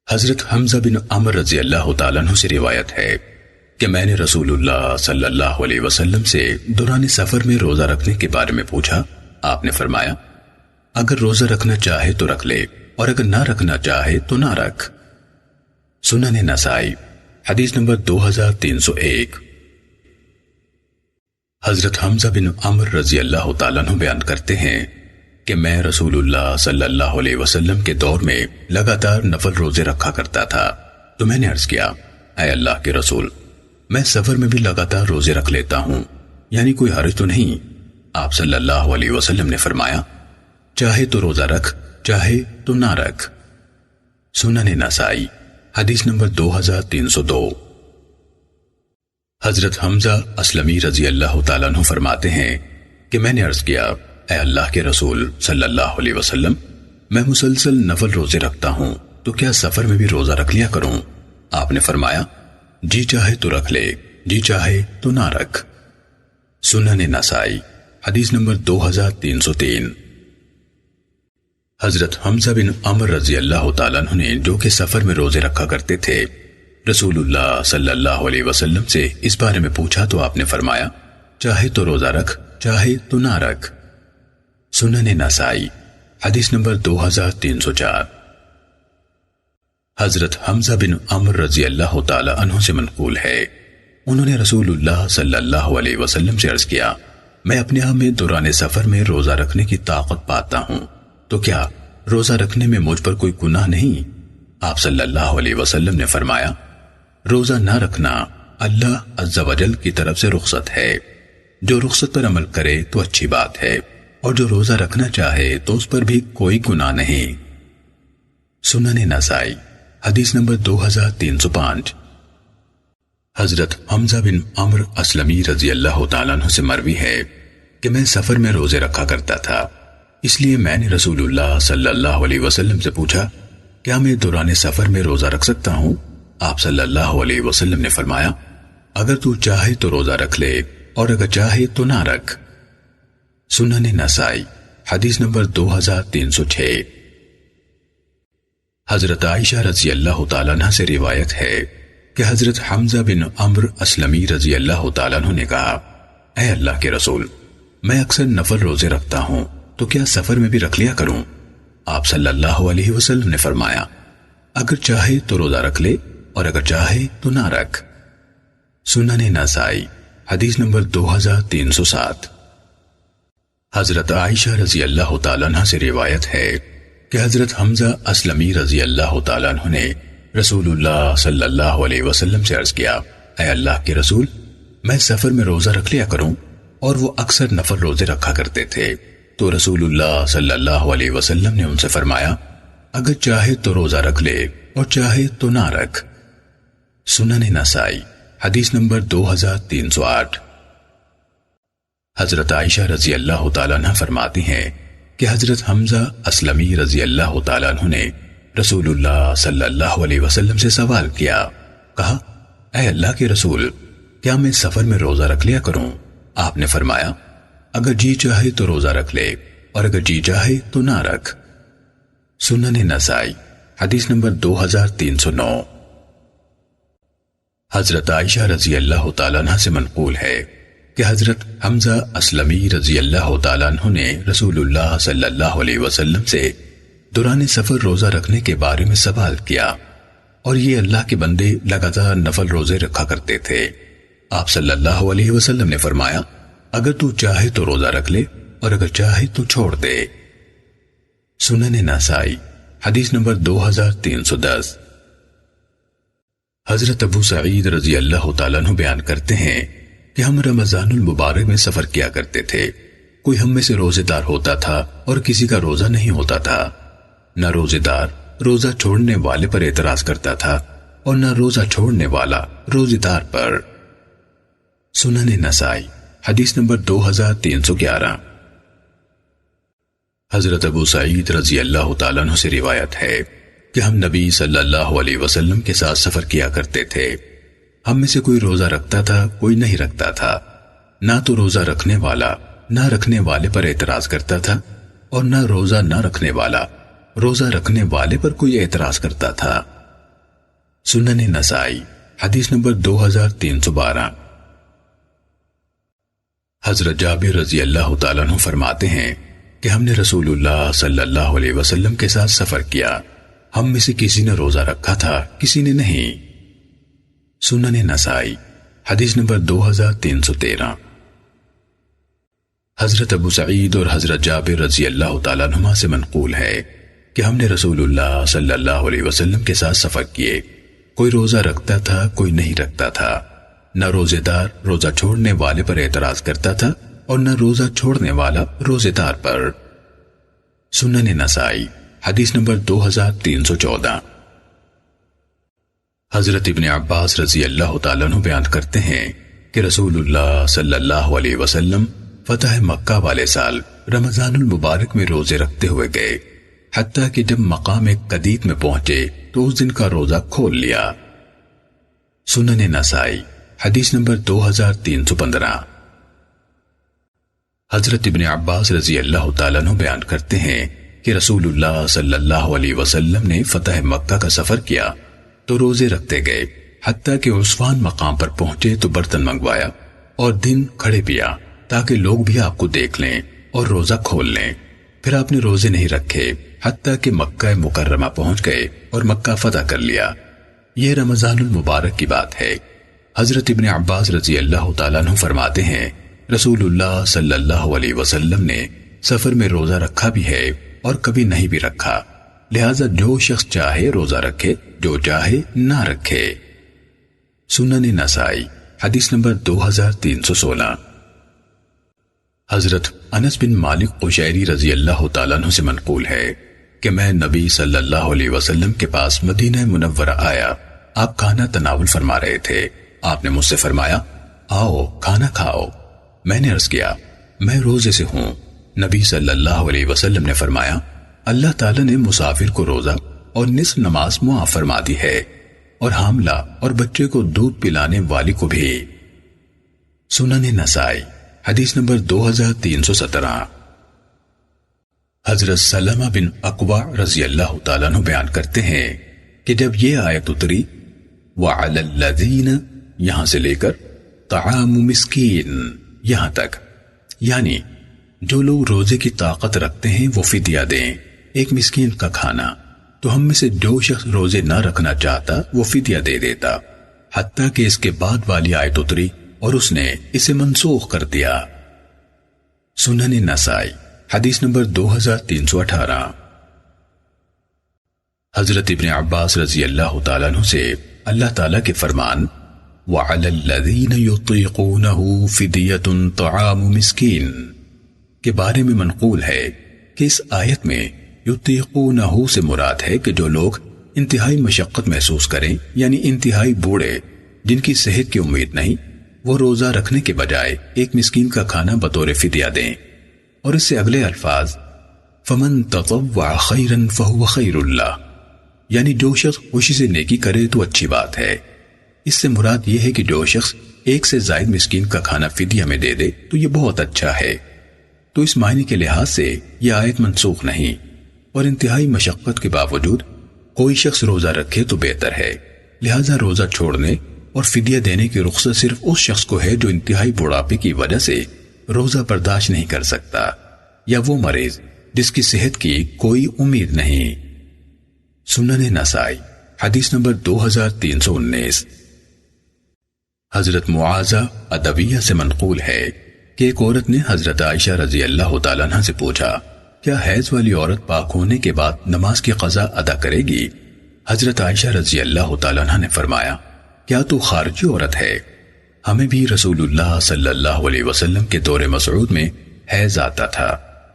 حضرت حمزہ بن عمر رضی اللہ تعالیٰ عنہ سے روایت ہے کہ میں نے رسول اللہ صلی اللہ علیہ وسلم سے دوران سفر میں روزہ رکھنے کے بارے میں پوچھا۔ آپ نے فرمایا اگر روزہ رکھنا چاہے تو رکھ لے اور اگر نہ رکھنا چاہے تو نہ رکھ۔ سنن نسائی حدیث نمبر 2301۔ حضرت حمزہ بن عمر رضی اللہ تعالیٰ عنہ بیان کرتے ہیں کہ میں رسول اللہ صلی اللہ علیہ وسلم کے دور میں لگاتار نفل روزے رکھا کرتا تھا، تو میں نے عرض کیا اے اللہ کے رسول، میں سفر میں بھی لگاتار روزے رکھ لیتا ہوں، یعنی کوئی حرج تو نہیں؟ آپ صلی اللہ علیہ وسلم نے فرمایا چاہے تو روزہ رکھ، چاہے تو نہ رکھ۔ سنن نسائی حدیث نمبر 2302۔ حضرت حمزہ اسلمی رضی اللہ تعالیٰ عنہ فرماتے ہیں کہ میں نے عرض کیا اے اللہ کے رسول صلی اللہ علیہ وسلم، میں مسلسل نفل روزے رکھتا ہوں، تو کیا سفر میں بھی روزہ رکھ لیا کروں؟ آپ نے فرمایا جی چاہے تو رکھ لے، جی چاہے تو نہ رکھ۔ سنن نسائی حدیث نمبر 2303۔ حضرت حمزہ بن عمر رضی اللہ تعالیٰ عنہ نے جو کہ سفر میں روزے رکھا کرتے تھے، رسول اللہ صلی اللہ علیہ وسلم سے اس بارے میں پوچھا تو آپ نے فرمایا چاہے تو روزہ رکھ، چاہے تو نہ رکھ۔ سنن نسائی حدیث نمبر 2304۔ حضرت حمزہ بن عمر رضی اللہ تعالی عنہ سے منقول ہے، انہوں نے رسول اللہ صلی اللہ علیہ وسلم سے عرض کیا میں اپنے آپ میں دوران سفر میں روزہ رکھنے کی طاقت پاتا ہوں، تو کیا روزہ رکھنے میں مجھ پر کوئی گناہ نہیں؟ آپ صلی اللہ علیہ وسلم نے فرمایا روزہ نہ رکھنا اللہ عز و جل کی طرف سے رخصت ہے، جو رخصت پر عمل کرے تو اچھی بات ہے، اور جو روزہ رکھنا چاہے تو اس پر بھی کوئی گناہ نہیں۔ سنن نسائی حدیث نمبر 2305۔ حضرت حمزہ بن عمر اسلمی رضی اللہ تعالیٰ عنہ سے مروی ہے کہ میں سفر میں روزے رکھا کرتا تھا، اس لیے میں نے رسول اللہ صلی اللہ علیہ وسلم سے پوچھا کیا میں دوران سفر میں روزہ رکھ سکتا ہوں؟ آپ صلی اللہ علیہ وسلم نے فرمایا اگر تو چاہے تو روزہ رکھ لے اور اگر چاہے تو نہ رکھ۔ سنن نسائی حدیث نمبر 2306۔ حضرت عائشہ رضی اللہ تعالیٰ عنہ سے روایت ہے کہ حضرت حمزہ بن عمر اسلمی رضی اللہ تعالیٰ عنہ نے کہا اے اللہ کے رسول، میں اکثر نفل روزے رکھتا ہوں، تو کیا سفر میں بھی رکھ لیا کروں؟ آپ صلی اللہ علیہ وسلم نے فرمایا اگر چاہے تو روزہ رکھ لے اور اگر چاہے تو نہ رکھ۔ سنن نسائی حدیث نمبر 2307۔ حضرت عائشہ رضی اللہ تعالیٰ عنہ سے روایت ہے کہ حضرت حمزہ اسلمی رضی اللہ تعالیٰ عنہ نے رسول اللہ صلی اللہ علیہ وسلم سے عرض کیا اے اللہ کے رسول، میں سفر میں روزہ رکھ لیا کروں، اور وہ اکثر نفل روزے رکھا کرتے تھے، تو رسول اللہ صلی اللہ علیہ وسلم نے ان سے فرمایا اگر چاہے تو روزہ رکھ لے اور چاہے تو نہ رکھ۔ سنن نسائی حدیث نمبر 2308۔ حضرت عائشہ رضی اللہ تعالیٰ عنہ فرماتی ہیں کہ حضرت حمزہ اسلمی رضی اللہ تعالیٰ عنہ نے رسول اللہ صلی اللہ علیہ وسلم سے سوال کیا، کہا اے اللہ کے رسول، کیا میں سفر میں روزہ رکھ لیا کروں؟ آپ نے فرمایا اگر جی چاہے تو روزہ رکھ لے اور اگر جی چاہے تو نہ رکھ۔ سنن نسائی حدیث نمبر 2309۔ حضرت عائشہ رضی اللہ تعالیٰ عنہ سے منقول ہے کہ حضرت حمزہ اسلمی رضی اللہ تعالیٰ عنہ نے رسول اللہ صلی اللہ علیہ وسلم سے دوران سفر روزہ رکھنے کے بارے میں سوال کیا، اور یہ اللہ کے بندے لگاتار نفل روزے رکھا کرتے تھے۔ آپ صلی اللہ علیہ وسلم نے فرمایا اگر تو چاہے تو روزہ رکھ لے اور اگر چاہے تو چھوڑ دے۔ سنن نسائی حدیث نمبر 2310۔ حضرت ابو سعید رضی اللہ تعالیٰ عنہ بیان کرتے ہیں کہ ہم رمضان المبارک میں سفر کیا کرتے تھے، کوئی ہم میں سے روزے دار ہوتا تھا اور کسی کا روزہ نہیں ہوتا تھا، نہ روزے دار روزہ چھوڑنے والے پر اعتراض کرتا تھا اور نہ روزہ چھوڑنے والا روزے دار پر۔ سنن نسائی حدیث نمبر 2311۔ حضرت ابو سعید رضی اللہ تعالیٰ عنہ سے روایت ہے کہ ہم نبی صلی اللہ علیہ وسلم کے ساتھ سفر کیا کرتے تھے، ہم میں سے کوئی روزہ رکھتا تھا کوئی نہیں رکھتا تھا، نہ تو روزہ رکھنے والا نہ رکھنے والے پر اعتراض کرتا تھا اور نہ روزہ نہ رکھنے والا روزہ رکھنے والے پر کوئی اعتراض کرتا تھا۔ سنن نسائی حدیث نمبر 2312۔ حضرت جابر رضی اللہ تعالیٰ عنہ فرماتے ہیں کہ ہم نے رسول اللہ صلی اللہ علیہ وسلم کے ساتھ سفر کیا، ہم میں سے کسی نے روزہ رکھا تھا، کسی نے نہیں۔ سنن نسائی حدیث نمبر 2313۔ حضرت ابو سعید اور حضرت جابر رضی اللہ تعالیٰ عنہما سے منقول ہے کہ ہم نے رسول اللہ صلی اللہ علیہ وسلم کے ساتھ سفر کیے، کوئی روزہ رکھتا تھا، کوئی نہیں رکھتا تھا، نہ روزے دار روزہ چھوڑنے والے پر اعتراض کرتا تھا اور نہ روزہ چھوڑنے والا روزے دار پر۔ سنن نسائی حدیث نمبر 2314۔ حضرت ابن عباس رضی اللہ تعالیٰ عنہ بیان کرتے ہیں کہ رسول اللہ صلی اللہ علیہ وسلم فتح مکہ والے سال رمضان المبارک میں روزے رکھتے ہوئے گئے، حتیٰ کہ جب مقام قدید میں پہنچے تو اس دن کا روزہ کھول لیا۔ سنن نسائی حدیث نمبر 2315۔ حضرت ابن عباس رضی اللہ تعالیٰ عنہ بیان کرتے ہیں کہ رسول اللہ صلی اللہ علیہ وسلم نے فتح مکہ کا سفر کیا تو روزے رکھتے گئے، حتیٰ کہ عثمان مقام پر پہنچے تو برتن منگوایا اور دن کھڑے پیا تاکہ لوگ بھی آپ کو دیکھ لیں اور روزہ کھول لیں۔ پھر آپ نے روزے نہیں رکھے حتیٰ کہ مکہ مکرمہ پہنچ گئے اور مکہ فتح کر لیا۔ یہ رمضان المبارک کی بات ہے۔ حضرت ابن عباس رضی اللہ تعالیٰ عنہ فرماتے ہیں رسول اللہ صلی اللہ علیہ وسلم نے سفر میں روزہ رکھا بھی ہے اور کبھی نہیں بھی رکھا، لہذا جو شخص چاہے روزہ رکھے، جو چاہے نہ رکھے۔ سنن نسائی حدیث نمبر 2316۔ حضرت انس بن مالک قشیری رضی اللہ تعالیٰ عنہ سے منقول ہے کہ میں نبی صلی اللہ علیہ وسلم کے پاس مدینہ منورہ آیا، آپ کھانا تناول فرما رہے تھے، آپ نے مجھ سے فرمایا آؤ کھانا کھاؤ۔ میں نے عرض کیا میں روزے سے ہوں۔ نبی صلی اللہ علیہ وسلم نے فرمایا اللہ تعالیٰ نے مسافر کو روزہ اور نصف نماز معاف فرما دی ہے، اور حاملہ اور بچے کو دودھ پلانے والی کو بھی۔ سنن نسائی حدیث نمبر 2317۔ حضرت سلمہ بن اقوع رضی اللہ تعالیٰ عنہ بیان کرتے ہیں کہ جب یہ آیت اتری وَعَلَى الَّذِينَ یہاں سے لے کر طعام مسکین یہاں تک، یعنی جو لوگ روزے کی طاقت رکھتے ہیں وہ فدیہ دیں، ایک مسکین کا کھانا، تو ہم میں سے جو شخص روزے نہ رکھنا چاہتا وہ فدیہ دے دیتا، حتیٰ کہ اس کے بعد والی آیت اتری اور اس نے اسے منسوخ کر دیا۔ سنن نسائی حدیث نمبر 2318۔ حضرت ابن عباس رضی اللہ تعالیٰ عنہ سے اللہ تعالیٰ کے فرمان وَعَلَى الَّذِينَ يُطِيقُونَهُ فِدْيَةٌ طَعَامُ مِسْكِينٍ کے بارے میں منقول ہے کہ اس آیت میں یطیقونہ سے مراد ہے کہ جو لوگ انتہائی مشقت محسوس کریں، یعنی انتہائی بوڑھے جن کی صحت کی امید نہیں، وہ روزہ رکھنے کے بجائے ایک مسکین کا کھانا بطور فدیہ دیں۔ اور اس سے اگلے الفاظ فَمَن تَطَوَّعَ خَيْرًا فَهُوَ خَيْرٌ لَهُ، یعنی جو شخص خوشی سے نیکی کرے تو اچھی بات ہے۔ اس سے مراد یہ ہے کہ جو شخص ایک سے زائد مسکین کا کھانا فدیہ میں دے دے تو یہ بہت اچھا ہے۔ تو اس معنی کے لحاظ سے یہ آیت منسوخ نہیں، اور انتہائی مشقت کے باوجود کوئی شخص روزہ رکھے تو بہتر ہے، لہذا روزہ چھوڑنے اور فدیہ دینے کی رخصت صرف اس شخص کو ہے جو انتہائی بڑھاپے کی وجہ سے روزہ برداشت نہیں کر سکتا، یا وہ مریض جس کی صحت کی کوئی امید نہیں۔ سنن نسائی حدیث نمبر 2319۔ حضرت معاذہ ادویہ سے منقول ہے کہ ایک عورت نے حضرت عائشہ رضی اللہ تعالیٰ عنہ سے پوچھا کیا حیض والی عورت پاک ہونے کے بعد نماز کی قضا ادا کرے گی؟ حضرت عائشہ رضی اللہ تعالیٰ عنہ نے فرمایا کیا تو خارجی عورت ہے؟ ہمیں بھی رسول اللہ صلی اللہ علیہ وسلم کے دور مسعود میں حیض آتا تھا،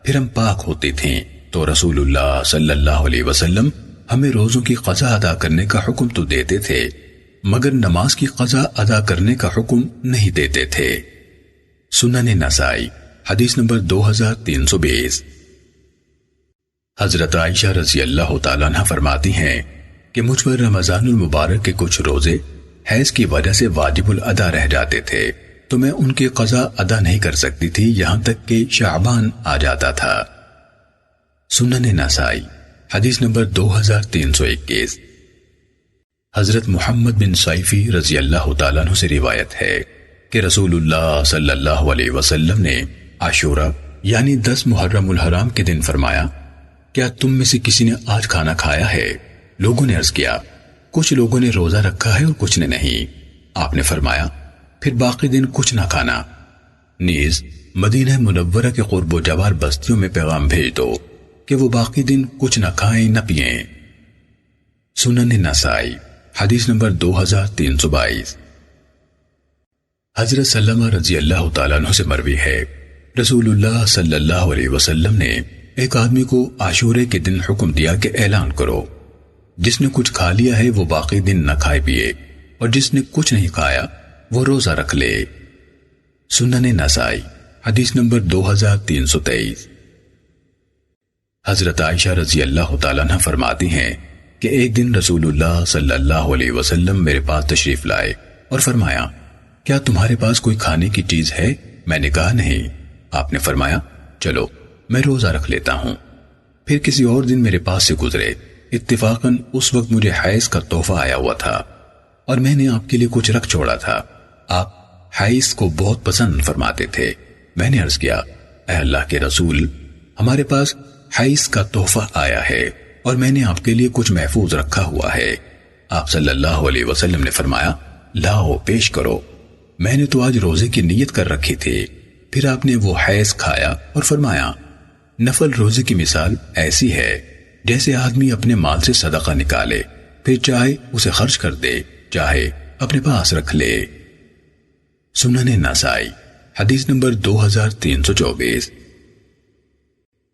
پھر ہم پاک ہوتی تھیں تو رسول اللہ صلی اللہ علیہ وسلم ہمیں روزوں کی قضا ادا کرنے کا حکم تو دیتے تھے مگر نماز کی قضا ادا کرنے کا حکم نہیں دیتے تھے۔ سنن نسائی حدیث نمبر 2320۔ حضرت عائشہ رضی اللہ تعالیٰ عنہ فرماتی ہیں کہ مجھ پر رمضان المبارک کے کچھ روزے حیض کی وجہ سے واجب الادا رہ جاتے تھے تو میں ان کی قضا ادا نہیں کر سکتی تھی یہاں تک کہ شعبان آ جاتا تھا۔ سنن نسائی حدیث نمبر 2321۔ حضرت محمد بن سائفی رضی اللہ تعالیٰ عنہ سے روایت ہے کہ رسول اللہ صلی اللہ علیہ وسلم نے عاشورہ یعنی 10 محرم الحرام کے دن فرمایا، کیا تم میں سے کسی نے آج کھانا کھایا ہے؟ لوگوں نے عرض کیا، کچھ لوگوں نے روزہ رکھا ہے اور کچھ نے نہیں۔ آپ نے فرمایا، پھر باقی دن کچھ نہ کھانا۔ نیز مدینہ منورہ کے قرب و جوار بستیوں میں پیغام بھیج دو کہ وہ باقی دن کچھ نہ کھائیں نہ پئیں۔ سنن نسائی حدیث نمبر 2322۔ حضرت سلمہ رضی اللہ تعالیٰ عنہ سے مروی ہے، رسول اللہ صلی اللہ علیہ وسلم نے ایک آدمی کو عاشورے کے دن حکم دیا کہ اعلان کرو، جس نے کچھ کھا لیا ہے وہ باقی دن نہ کھائے پیے، اور جس نے کچھ نہیں کھایا وہ روزہ رکھ لے۔ سنن نسائی حدیث نمبر 2323۔ حضرت عائشہ رضی اللہ تعالیٰ عنہ فرماتی ہیں کہ ایک دن رسول اللہ صلی اللہ علیہ وسلم میرے پاس تشریف لائے اور فرمایا، کیا تمہارے پاس کوئی کھانے کی چیز ہے؟ میں نے کہا نہیں۔ آپ نے فرمایا، چلو میں روزہ رکھ لیتا ہوں۔ پھر کسی اور دن میرے پاس سے گزرے، اتفاقاً اس وقت مجھے حیض کا تحفہ آیا ہوا تھا اور میں نے آپ کے لیے کچھ رکھ چھوڑا تھا۔ آپ حیض کو بہت پسند فرماتے تھے۔ میں نے عرض کیا، اے اللہ کے رسول، ہمارے پاس حیض کا تحفہ آیا ہے اور میں نے آپ کے لیے کچھ محفوظ رکھا ہوا ہے۔ آپ صلی اللہ علیہ وسلم نے فرمایا، لاؤ پیش کرو۔ میں نے تو آج روزے کی نیت کر رکھی تھی۔ پھر آپ نے وہ حیض کھایا اور فرمایا، نفل روزے کی مثال ایسی ہے جیسے آدمی اپنے مال سے صدقہ نکالے، پھر چاہے اسے خرچ کر دے، چاہے اپنے پاس رکھ لے۔ سنن نسائی حدیث نمبر 2324۔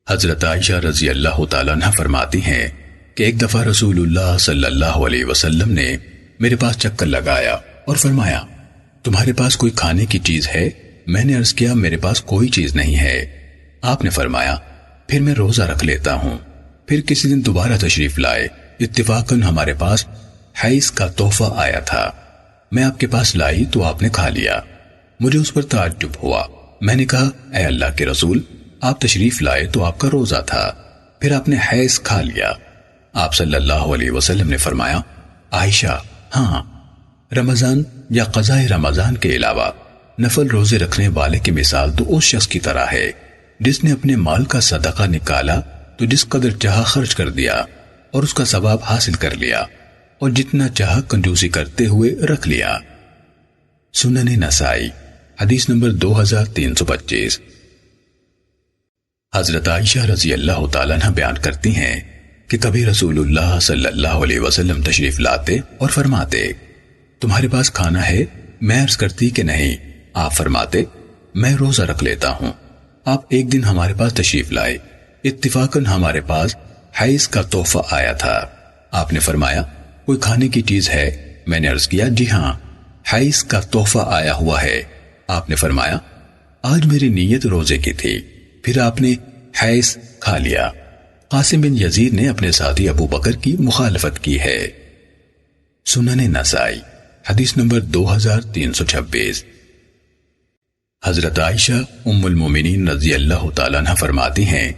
حضرت عائشہ رضی اللہ تعالیٰ عنہ فرماتی ہیں کہ ایک دفعہ رسول اللہ صلی اللہ علیہ وسلم نے میرے پاس چکر لگایا اور فرمایا، تمہارے پاس کوئی کھانے کی چیز ہے؟ میں نے عرض کیا، میرے پاس کوئی چیز نہیں ہے۔ آپ نے فرمایا، پھر میں روزہ رکھ لیتا ہوں۔ پھر کسی دن دوبارہ تشریف لائے، اتفاقاً ہمارے پاس حیض کا تحفہ آیا تھا۔ میں آپ کے پاس لائی تو آپ نے کھا لیا۔ مجھے اس پر تعجب ہوا۔ میں نے کہا، اے اللہ کے رسول، آپ تشریف لائے تو آپ کا روزہ تھا، پھر آپ نے حیض کھا لیا۔ آپ صلی اللہ علیہ وسلم نے فرمایا، عائشہ، ہاں، رمضان یا قضاء رمضان کے علاوہ نفل روزے رکھنے والے کی مثال تو اس شخص کی طرح ہے جس نے اپنے مال کا صدقہ نکالا تو جس قدر چاہا خرچ کر دیا اور اس کا ثواب حاصل کر لیا، اور جتنا چاہا کنجوسی کرتے ہوئے رکھ لیا۔ سنن نسائی حدیث نمبر 2325۔ حضرت عائشہ رضی اللہ تعالیٰ عنہ بیان کرتی ہیں کہ کبھی رسول اللہ صلی اللہ علیہ وسلم تشریف لاتے اور فرماتے، تمہارے پاس کھانا ہے؟ میں عرض کرتی کہ نہیں۔ آپ فرماتے، میں روزہ رکھ لیتا ہوں۔ آپ ایک دن ہمارے پاس تشریف لائے، اتفاقاً ہمارے پاس حیض کا تحفہ آیا تھا۔ آپ نے فرمایا، کوئی کھانے کی چیز ہے؟ میں نے عرض کیا، جی ہاں، حیض کا تحفہ آیا ہوا ہے۔ آپ نے فرمایا، آج میری نیت روزے کی تھی، پھر آپ نے حیض کھا لیا۔ قاسم بن یزید نے اپنے ساتھی ابو بکر کی مخالفت کی ہے۔ سنن نسائی حدیث نمبر 2326۔ حضرت عائشہ ام المومنین رضی اللہ تعالیٰ عنہ فرماتی ہیں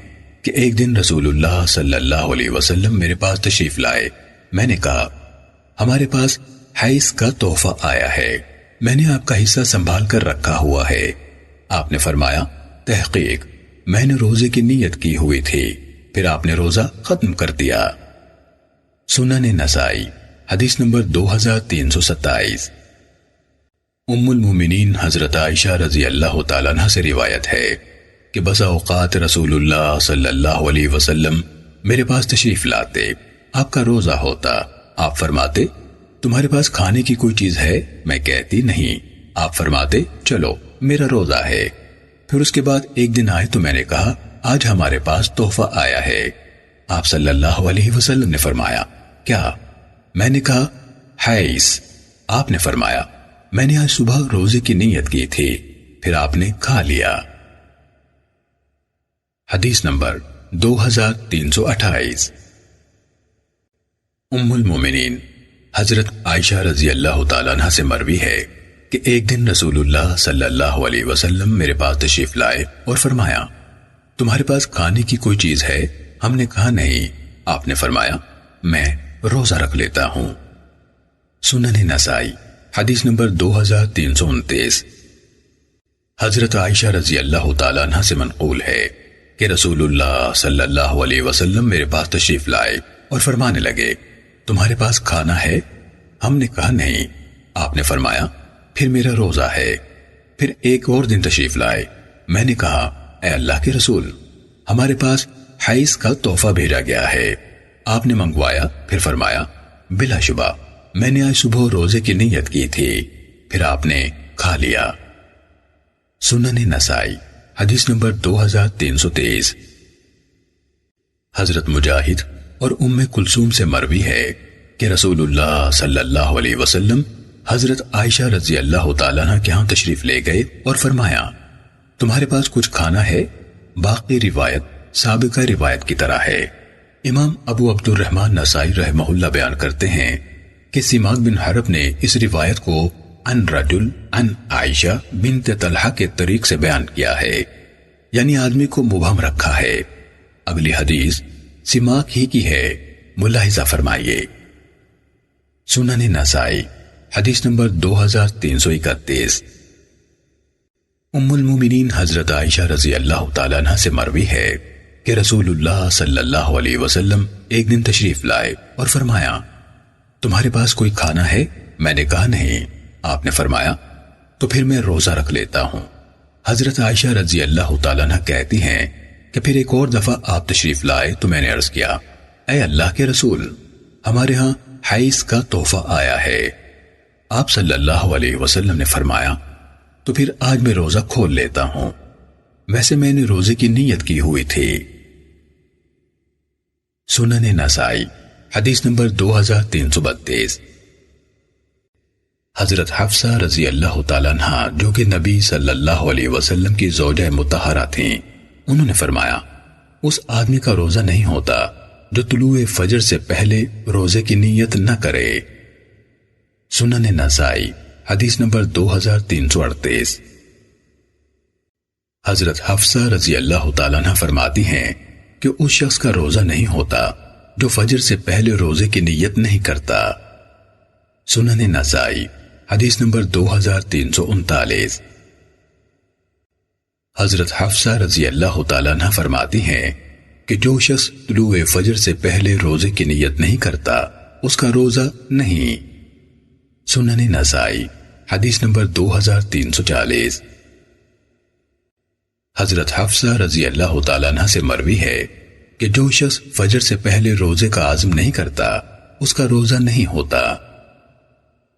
کہ ایک دن رسول اللہ صلی اللہ علیہ وسلم میرے پاس تشریف لائے۔ میں نے کہا، ہمارے پاس حیض کا تحفہ آیا ہے، میں نے آپ کا حصہ سنبھال کر رکھا ہوا ہے۔ آپ نے فرمایا، تحقیق میں نے روزے کی نیت کی ہوئی تھی، پھر آپ نے روزہ ختم کر دیا۔ سنن نسائی حدیث نمبر 2327۔ ام المومنین حضرت عائشہ رضی اللہ تعالیٰ عنہ سے روایت ہے کہ بسا اوقات رسول اللہ صلی اللہ علیہ وسلم میرے پاس تشریف لاتے، آپ کا روزہ ہوتا۔ آپ فرماتے، تمہارے پاس کھانے کی کوئی چیز ہے؟ میں کہتی نہیں۔ آپ فرماتے، چلو میرا روزہ ہے۔ پھر اس کے بعد ایک دن آئے تو میں نے کہا، آج ہمارے پاس تحفہ آیا ہے۔ آپ صلی اللہ علیہ وسلم نے فرمایا، کیا؟ میں نے کہا، حیض۔ آپ نے فرمایا، میں نے آج صبح روزے کی نیت کی تھی، پھر آپ نے کھا لیا۔ حدیث نمبر 2328۔ ام المومنین حضرت عائشہ رضی اللہ تعالیٰ عنہ سے مروی ہے کہ ایک دن رسول اللہ صلی اللہ علیہ وسلم میرے پاس تشریف لائے اور فرمایا، تمہارے پاس کھانے کی کوئی چیز ہے؟ ہم نے کہا نہیں۔ آپ نے فرمایا، میں روزہ رکھ لیتا ہوں۔ سنن نسائی حدیث نمبر 2329۔ حضرت عائشہ رضی اللہ تعالیٰ عنہ سے منقول ہے کہ رسول اللہ صلی اللہ علیہ وسلم میرے پاس تشریف لائے اور فرمانے لگے، تمہارے پاس کھانا ہے؟ ہم نے کہا نہیں۔ آپ نے فرمایا، پھر میرا روزہ ہے۔ پھر ایک اور دن تشریف لائے۔ میں نے کہا، اے اللہ کے رسول، ہمارے پاس حیض کا تحفہ بھیجا گیا ہے۔ آپ نے منگوایا؟ پھر فرمایا، بلا شبہ میں نے آج صبح روزے کی نیت کی تھی۔ پھر آپ نے کھا لیا۔ سنن نسائی حدیث نمبر 2323۔ حضرت مجاہد اور ام کلثوم سے مروی ہے کہ رسول اللہ صلی اللہ علیہ وسلم حضرت عائشہ رضی اللہ تعالیٰ عنہ کے ہاں تشریف لے گئے اور فرمایا، تمہارے پاس کچھ کھانا ہے؟ باقی روایت سابقہ روایت کی طرح ہے۔ امام ابو عبد الرحمن نسائی رحمہ اللہ بیان کرتے ہیں کہ سماک بن حرب نے اس روایت کو ان رجل ان عائشہ بنت طلحہ کے طریق سے بیان کیا ہے، یعنی آدمی کو مبہم رکھا ہے۔ اگلی حدیث سماک ہی کی ہے، ملاحظہ فرمائیے۔ سنن نسائی حدیث نمبر 2331۔ ام المومنین حضرت عائشہ رضی اللہ تعالیٰ عنہ سے مروی ہے کہ رسول اللہ صلی اللہ علیہ وسلم ایک دن تشریف لائے اور فرمایا، تمہارے پاس کوئی کھانا ہے؟ میں نے کہا نہیں۔ آپ نے فرمایا، تو پھر میں روزہ رکھ لیتا ہوں۔ حضرت عائشہ رضی اللہ تعالیٰ عنہ کہتی ہیں کہ پھر ایک اور دفعہ آپ تشریف لائے تو میں نے عرض کیا، اے اللہ کے رسول، ہمارے ہاں حیض کا تحفہ آیا ہے۔ آپ صلی اللہ علیہ وسلم نے فرمایا، تو پھر آج میں روزہ کھول لیتا ہوں، ویسے میں نے روزے کی نیت کی ہوئی تھی۔ سنن نسائی حدیث نمبر 2332۔ حضرت حفصہ رضی اللہ تعالیٰ عنہ جو کہ نبی صلی اللہ علیہ وسلم کی زوجہ مطہرہ تھیں، انہوں نے فرمایا، اس آدمی کا روزہ نہیں ہوتا جو طلوع فجر سے پہلے روزے کی نیت نہ کرے۔ سنن نسائی حدیث نمبر 2338۔ حضرت حفصہ رضی اللہ تعالیٰ عنہ فرماتی ہیں کہ اس شخص کا روزہ نہیں ہوتا جو فجر سے پہلے روزے کی نیت نہیں کرتا۔ سنن نسائی حدیث نمبر 2339۔ حضرت حفصہ رضی اللہ تعالیٰ عنہ فرماتی ہیں کہ جو شخص طلوع فجر سے پہلے روزے کی نیت نہیں کرتا اس کا روزہ نہیں۔ سنن نسائی حدیث نمبر 2340۔ حضرت حفصہ رضی اللہ تعالیٰ عنہ سے مروی ہے کہ جو شخص فجر سے پہلے روزے کا عزم نہیں کرتا اس کا روزہ نہیں ہوتا۔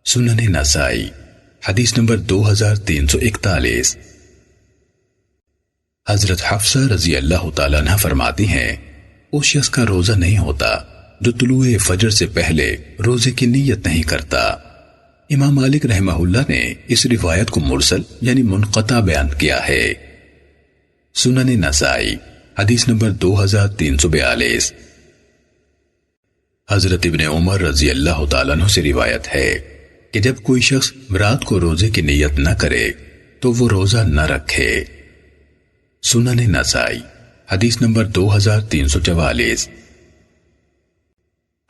سنن نسائی حدیث نمبر 2341۔ حضرت حفصہ رضی اللہ تعالیٰ عنہ فرماتی ہیں اس شخص کا روزہ نہیں ہوتا جو طلوع فجر سے پہلے روزے کی نیت نہیں کرتا۔ امام مالک رحمہ اللہ نے اس روایت کو مرسل یعنی منقطع بیان کیا ہے۔ سنن نسائی حدیث نمبر 2342۔ حضرت ابن عمر رضی اللہ تعالیٰ عنہ سے روایت ہے کہ جب کوئی شخص رات کو روزے کی نیت نہ کرے تو وہ روزہ نہ رکھے۔ سنن نسائی حدیث نمبر 2344۔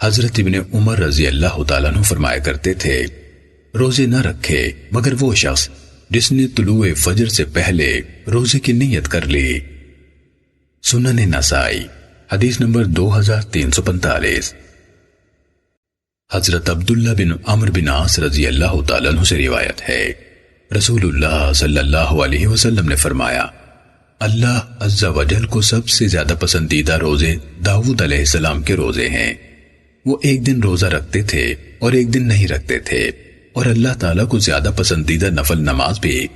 حضرت ابن عمر رضی اللہ تعالیٰ عنہ فرمایا کرتے تھے، روزے نہ رکھے مگر وہ شخص جس نے طلوع فجر سے پہلے روزے کی نیت کر لی۔ سنن نسائی حدیث نمبر 2345۔ حضرت عبداللہ بن عمرو بن عاص رضی اللہ تعالیٰ عنہ سے روایت ہے، رسول اللہ صلی اللہ علیہ وسلم نے فرمایا، اللہ عز و جل کو سب سے زیادہ پسندیدہ روزے داؤد علیہ السلام کے روزے ہیں۔ وہ ایک دن روزہ رکھتے تھے اور ایک دن نہیں رکھتے تھے، اور اللہ تعالیٰ کو زیادہ پسندیدہ نفل نماز بھی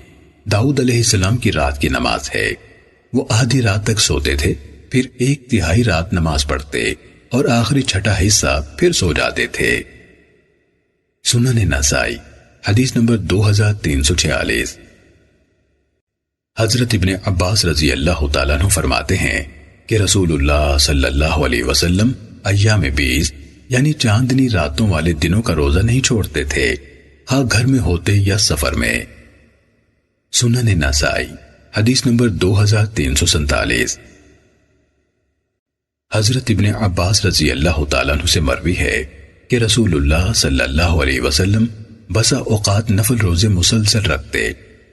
داؤد علیہ السلام کی رات کی نماز ہے۔ وہ آدھی رات تک سوتے تھے، پھر ایک تہائی رات نماز پڑھتے اور آخری چھٹا حصہ پھر سو جاتے تھے۔ سنن نسائی حدیث نمبر 2346۔ حضرت ابن عباس رضی اللہ تعالیٰ عنہ فرماتے ہیں کہ رسول اللہ صلی اللہ علیہ وسلم ایام 20 یعنی چاندنی راتوں والے دنوں کا روزہ نہیں چھوڑتے تھے، ہاں گھر میں ہوتے یا سفر میں۔ سنن نسائی حدیث نمبر 2347۔ حضرت ابن عباس رضی اللہ تعالیٰ عنہ سے مروی ہے کہ رسول اللہ صلی اللہ علیہ وسلم بسا اوقات نفل روزے مسلسل رکھتے،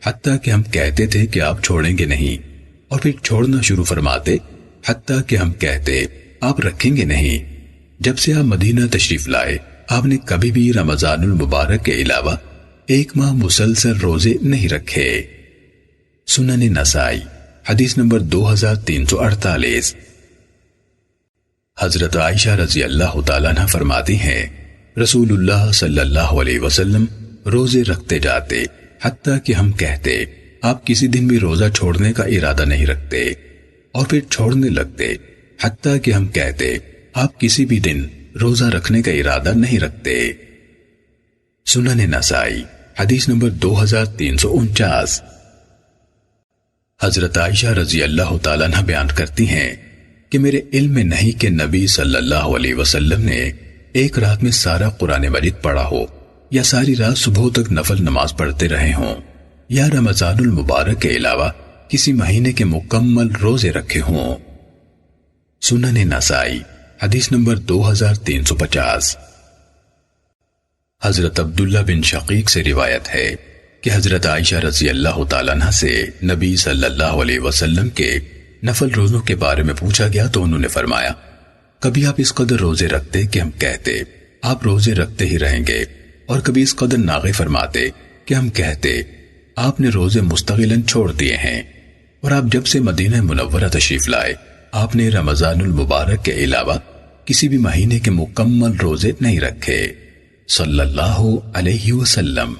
حتیٰ کہ ہم کہتے تھے کہ آپ چھوڑیں گے نہیں، اور پھر چھوڑنا شروع فرماتے حتیٰ کہ ہم کہتے آپ رکھیں گے نہیں۔ جب سے آپ مدینہ تشریف لائے، آپ نے کبھی بھی رمضان المبارک کے علاوہ ایک ماہ مسلسل روزے نہیں رکھے۔ سنن نسائی حدیث نمبر 2348۔ حضرت عائشہ رضی اللہ تعالیٰ عنہ فرماتی ہیں، رسول اللہ صلی اللہ علیہ وسلم روزے رکھتے جاتے حتیٰ کہ ہم کہتے آپ کسی دن بھی روزہ چھوڑنے کا ارادہ نہیں رکھتے، اور پھر چھوڑنے لگتے حتیٰ کہ ہم کہتے آپ کسی بھی دن روزہ رکھنے کا ارادہ نہیں رکھتے۔ سنن نسائی حدیث نمبر 2349۔ حضرت عائشہ رضی اللہ تعالیٰ عنہ بیان کرتی ہیں کہ میرے علم میں نہیں کہ نبی صلی اللہ علیہ وسلم نے ایک رات میں سارا قرآن مجید پڑھا ہو، یا ساری رات صبح تک نفل نماز پڑھتے رہے ہوں، یا رمضان المبارک کے علاوہ کسی مہینے کے مکمل روزے رکھے ہوں۔ سنن نسائی حدیث نمبر 2350۔ حضرت عبداللہ بن شقیق سے روایت ہے کہ حضرت عائشہ رضی اللہ تعالیٰ عنہ سے نبی صلی اللہ علیہ وسلم کے نفل روزوں کے بارے میں پوچھا گیا تو انہوں نے فرمایا، کبھی آپ اس قدر روزے رکھتے کہ ہم کہتے آپ روزے رکھتے ہی رہیں گے، اور کبھی اس قدر ناغے فرماتے کہ ہم کہتے آپ نے روزے مستقلاً چھوڑ دیے ہیں، اور آپ جب سے مدینہ منورہ تشریف لائے آپ نے رمضان المبارک کے علاوہ کسی بھی مہینے کے مکمل روزے نہیں رکھے صلی اللہ علیہ وسلم۔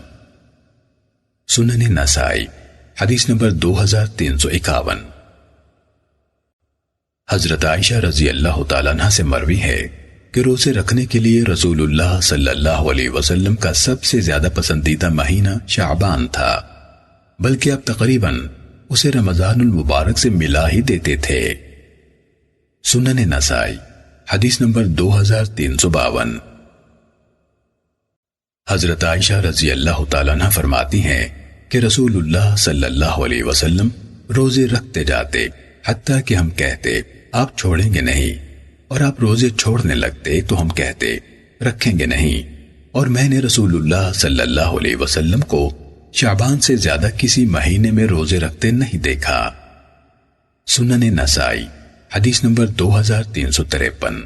سنن نسائی حدیث نمبر 2351۔ حضرت عائشہ رضی اللہ تعالیٰ عنہ سے مروی ہے کہ روزے رکھنے کے لیے رسول اللہ صلی اللہ علیہ وسلم کا سب سے زیادہ پسندیدہ مہینہ شعبان تھا، بلکہ اب تقریباً اسے رمضان المبارک سے ملا ہی دیتے تھے۔ سنن نسائی حدیث نمبر 2352۔ حضرت عائشہ رضی اللہ تعالیٰ عنہ فرماتی ہیں کہ رسول اللہ صلی اللہ علیہ وسلم روزے رکھتے جاتے حتیٰ کہ ہم کہتے آپ چھوڑیں گے نہیں، اور آپ روزے چھوڑنے لگتے تو ہم کہتے رکھیں گے نہیں، اور میں نے رسول اللہ صلی اللہ علیہ وسلم کو شعبان سے زیادہ کسی مہینے میں روزے رکھتے نہیں دیکھا۔ سنن نسائی حدیث نمبر 2353۔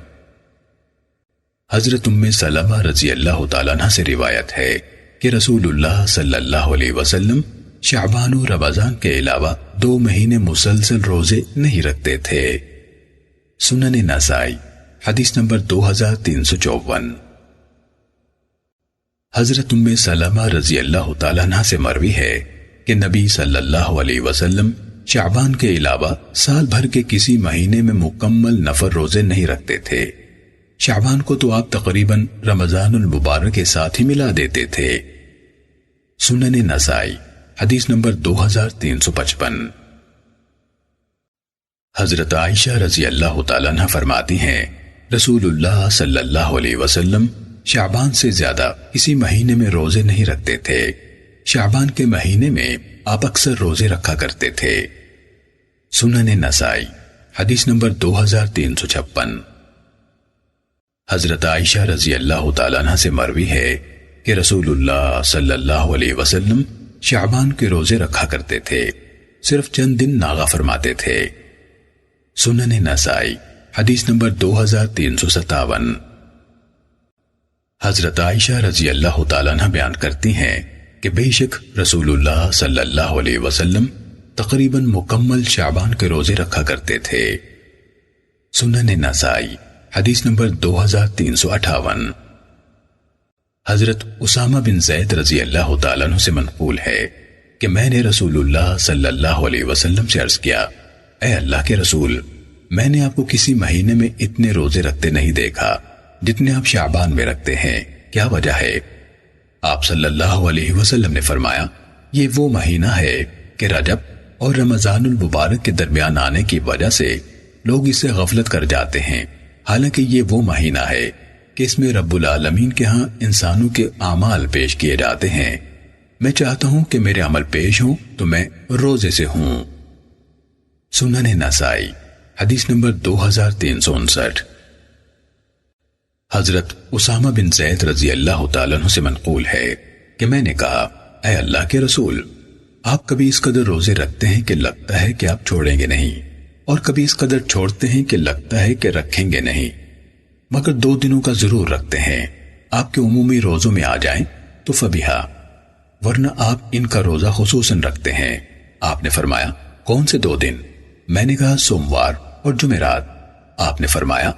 حضرت ام سلمہ رضی اللہ تعالیٰ عنہ سے روایت ہے کہ رسول اللہ صلی اللہ علیہ وسلم شعبان و رمضان کے علاوہ 2 مہینے مسلسل روزے نہیں رکھتے تھے۔ سنن نسائی حدیث نمبر 2354۔ حضرت ام سلمہ رضی اللہ تعالیٰ عنہ سے مروی ہے کہ نبی صلی اللہ علیہ وسلم شعبان کے علاوہ سال بھر کے کسی مہینے میں مکمل نفل روزے نہیں رکھتے تھے۔ شعبان کو تو آپ تقریباً رمضان المبارک کے ساتھ ہی ملا دیتے تھے۔ سنن نسائی حدیث نمبر 2355۔ حضرت عائشہ رضی اللہ تعالیٰ عنہ فرماتی ہیں رسول اللہ صلی اللہ علیہ وسلم شعبان سے زیادہ کسی مہینے میں روزے نہیں رکھتے تھے۔ شعبان کے مہینے میں آپ اکثر روزے رکھا کرتے تھے۔ سنن نسائی حدیث نمبر 2356۔ حضرت عائشہ رضی اللہ تعالیٰ عنہ سے مروی ہے کہ رسول اللہ صلی اللہ علیہ وسلم شعبان کے روزے رکھا کرتے تھے، صرف چند دن ناغا فرماتے تھے۔ سنن نسائی حدیث نمبر 2357۔ حضرت عائشہ رضی اللہ تعالیٰ عنہ بیان کرتی ہیں کہ بے شک رسول اللہ صلی اللہ علیہ وسلم تقریباً مکمل شعبان کے روزے رکھا کرتے تھے۔ سنن نسائی حدیث نمبر 2358۔ حضرت اسامہ بن زید رضی اللہ تعالیٰ عنہ سے منقول ہے کہ میں نے رسول اللہ صلی اللہ علیہ وسلم سے عرض کیا، اے اللہ کے رسول، میں نے آپ کو کسی مہینے میں اتنے روزے رکھتے نہیں دیکھا جتنے آپ شعبان میں رکھتے ہیں، کیا وجہ ہے؟ آپ صلی اللہ علیہ وسلم نے فرمایا، یہ وہ مہینہ ہے کہ رجب اور رمضان المبارک کے درمیان آنے کی وجہ سے لوگ اس سے غفلت کر جاتے ہیں، حالانکہ یہ وہ مہینہ ہے کہ اس میں رب العالمین کے ہاں انسانوں کے اعمال پیش کیے جاتے ہیں۔ میں چاہتا ہوں کہ میرے عمل پیش ہوں تو میں روزے سے ہوں۔ سنن نسائی حدیث نمبر 2359۔ حضرت اسامہ بن زید رضی اللہ تعالیٰ عنہ سے منقول ہے کہ میں نے کہا، اے اللہ کے رسول، آپ کبھی اس قدر روزے رکھتے ہیں کہ لگتا ہے کہ آپ چھوڑیں گے نہیں، اور کبھی اس قدر چھوڑتے ہیں کہ لگتا ہے کہ رکھیں گے نہیں، مگر 2 دنوں کا ضرور رکھتے ہیں، آپ کے عمومی روزوں میں آ جائیں تو فبیہا، ورنہ آپ ان کا روزہ خصوصاً رکھتے ہیں۔ آپ نے فرمایا، کون سے 2 دن؟ میں نے کہا، سوموار اور جمعرات۔ آپ نے فرمایا،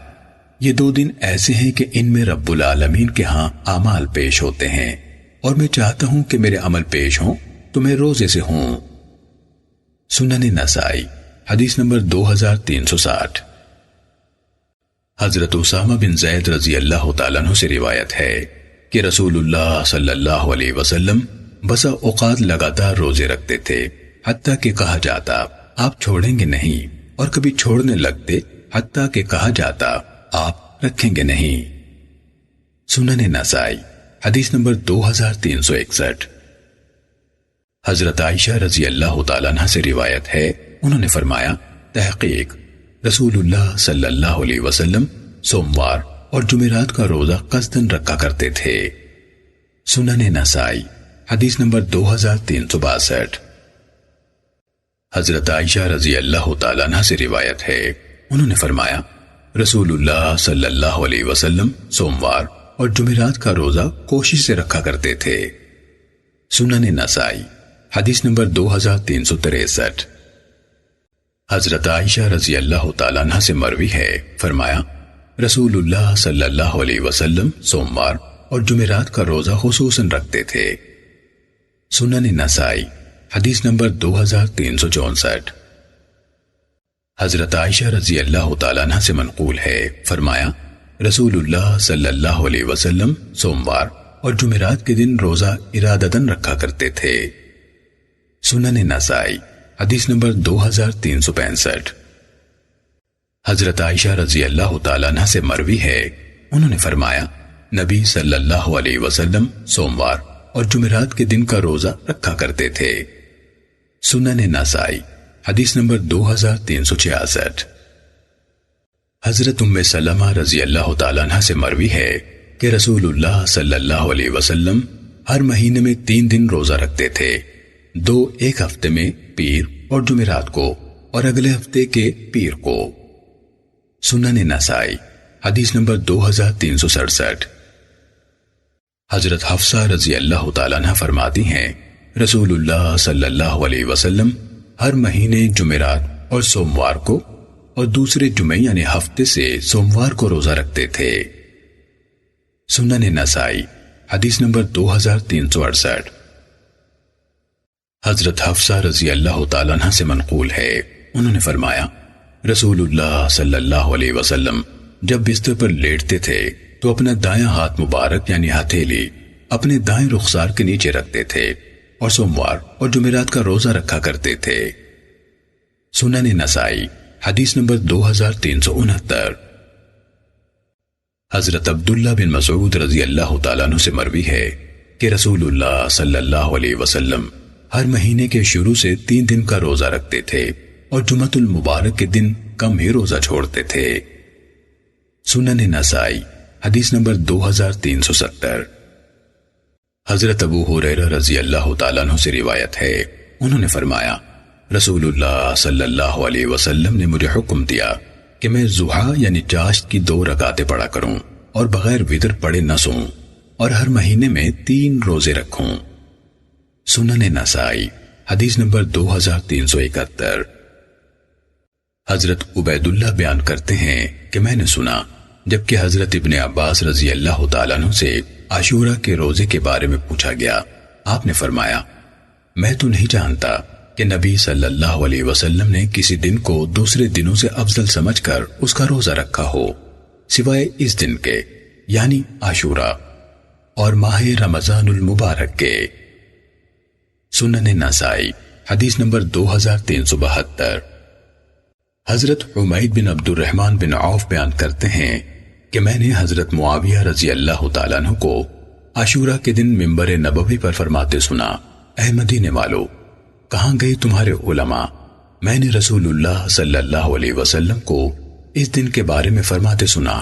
یہ 2 دن ایسے ہیں کہ ان میں رب العالمین کے ہاں اعمال پیش ہوتے ہیں، اور میں چاہتا ہوں کہ میرے عمل پیش ہوں تو میں روزے سے ہوں۔ سنن نسائی حدیث نمبر 2360۔ حضرت اسامہ بن زید رضی اللہ تعالیٰ عنہ سے روایت ہے کہ رسول اللہ صلی اللہ علیہ وسلم بسا اوقات لگاتار روزے رکھتے تھے، حتیٰ کہ کہا جاتا آپ چھوڑیں گے نہیں، اور کبھی چھوڑنے لگتے حتیٰ کہ کہا جاتا آپ رکھیں گے نہیں۔ سنن نسائی حدیث نمبر 2361۔ حضرت عائشہ رضی اللہ تعالیٰ عنہ سے روایت ہے، انہوں نے فرمایا، تحقیق رسول اللہ صلی اللہ علیہ وسلم سوموار اور جمعرات کا روزہ قصداً رکھا کرتے تھے۔ سنن نسائی حدیث نمبر 2362۔ حضرت عائشہ رضی اللہ تعالیٰ عنہ سے روایت ہے، انہوں نے فرمایا، رسول اللہ صلی اللہ علیہ وسلم سوموار اور جمعرات کا روزہ کوشش سے رکھا کرتے تھے۔ سنن نسائی حدیث نمبر 2363۔ حضرت عائشہ رضی اللہ تعالیٰ عنہ سے مروی ہے، فرمایا، رسول اللہ صلی اللہ علیہ وسلم سوموار اور جمعرات کا روزہ خصوصاً رکھتے تھے۔ سنن نسائی حدیث نمبر 2364۔ حضرت عائشہ رضی اللہ تعالیٰ عنہ سے منقول ہے، فرمایا، رسول اللہ صلی اللہ علیہ وسلم سوموار اور جمعرات کے دن روزہ ارادتاً رکھا کرتے تھے۔ سنن نسائی حدیث نمبر 2365۔ حضرت عائشہ رضی اللہ تعالیٰ عنہ سے مروی ہے، انہوں نے فرمایا، نبی صلی اللہ علیہ وسلم سوموار اور جمعرات کے دن کا روزہ رکھا کرتے تھے۔ سنن نسائی حدیث نمبر 2366۔ حضرت ام سلمہ رضی اللہ تعالیٰ عنہ سے مروی ہے کہ رسول اللہ صلی اللہ علیہ وسلم ہر مہینے میں 3 دن روزہ رکھتے تھے، 2 ایک ہفتے میں پیر اور جمعرات کو، اور اگلے ہفتے کے پیر کو۔ سنن نسائی حدیث نمبر 2367۔ حضرت حفصہ رضی اللہ تعالیٰ عنہ فرماتی ہیں، رسول اللہ صلی اللہ علیہ وسلم ہر مہینے جمعرات اور سوموار کو اور دوسرے جمعے یعنی ہفتے سے سوموار کو روزہ رکھتے تھے۔ سنن نسائی حدیث نمبر 2368۔ حضرت حفصہ رضی اللہ تعالیٰ عنہ سے منقول ہے، انہوں نے فرمایا، رسول اللہ صلی اللہ علیہ وسلم جب بستر پر لیٹتے تھے تو اپنا دایاں ہاتھ مبارک یعنی ہتھیلی اپنے دائیں رخسار کے نیچے رکھتے تھے، اور سوموار اور جمعرات کا روزہ رکھا کرتے تھے۔ سنن نسائی حدیث نمبر 2369۔ حضرت عبداللہ بن مسعود رضی اللہ تعالیٰ عنہ سے مروی ہے کہ رسول اللہ صلی اللہ علیہ وسلم ہر مہینے کے شروع سے 3 دن کا روزہ رکھتے تھے، اور جمعۃ المبارک کے دن کم ہی روزہ چھوڑتے تھے۔ سنن نسائی حدیث نمبر 2370۔ حضرت ابو ہریرہ رضی اللہ تعالیٰ عنہ سے روایت ہے، انہوں نے فرمایا، رسول اللہ صلی اللہ علیہ وسلم نے مجھے حکم دیا کہ میں ضحیٰ یعنی چاشت کی 2 رکعتیں پڑھا کروں اور بغیر وتر پڑھے نہ سوں، اور ہر مہینے میں 3 روزے رکھوں۔ سنن نسائی حدیث نمبر 2371۔ حضرت عبید اللہ بیان کرتے ہیں کہ میں نے سنا جبکہ حضرت ابن عباس رضی اللہ تعالیٰ عنہ سے عاشورہ کے روزے کے بارے میں پوچھا گیا، آپ نے فرمایا، میں تو نہیں جانتا کہ نبی صلی اللہ علیہ وسلم نے کسی دن کو دوسرے دنوں سے افضل سمجھ کر اس کا روزہ رکھا ہو سوائے اس دن کے یعنی عاشورہ اور ماہ رمضان المبارک کے۔ سنن نسائی حدیث نمبر 2372۔ حضرت حمید بن عبد الرحمن بن عوف بیان کرتے ہیں کہ میں نے حضرت معاویہ رضی اللہ تعالیٰ عنہ کو عاشورہ کے دن منبر نبوی پر فرماتے سنا، اے مدینے والو، کہاں گئی تمہارے علماء؟ میں نے رسول اللہ صلی اللہ علیہ وسلم کو اس دن کے بارے میں فرماتے سنا،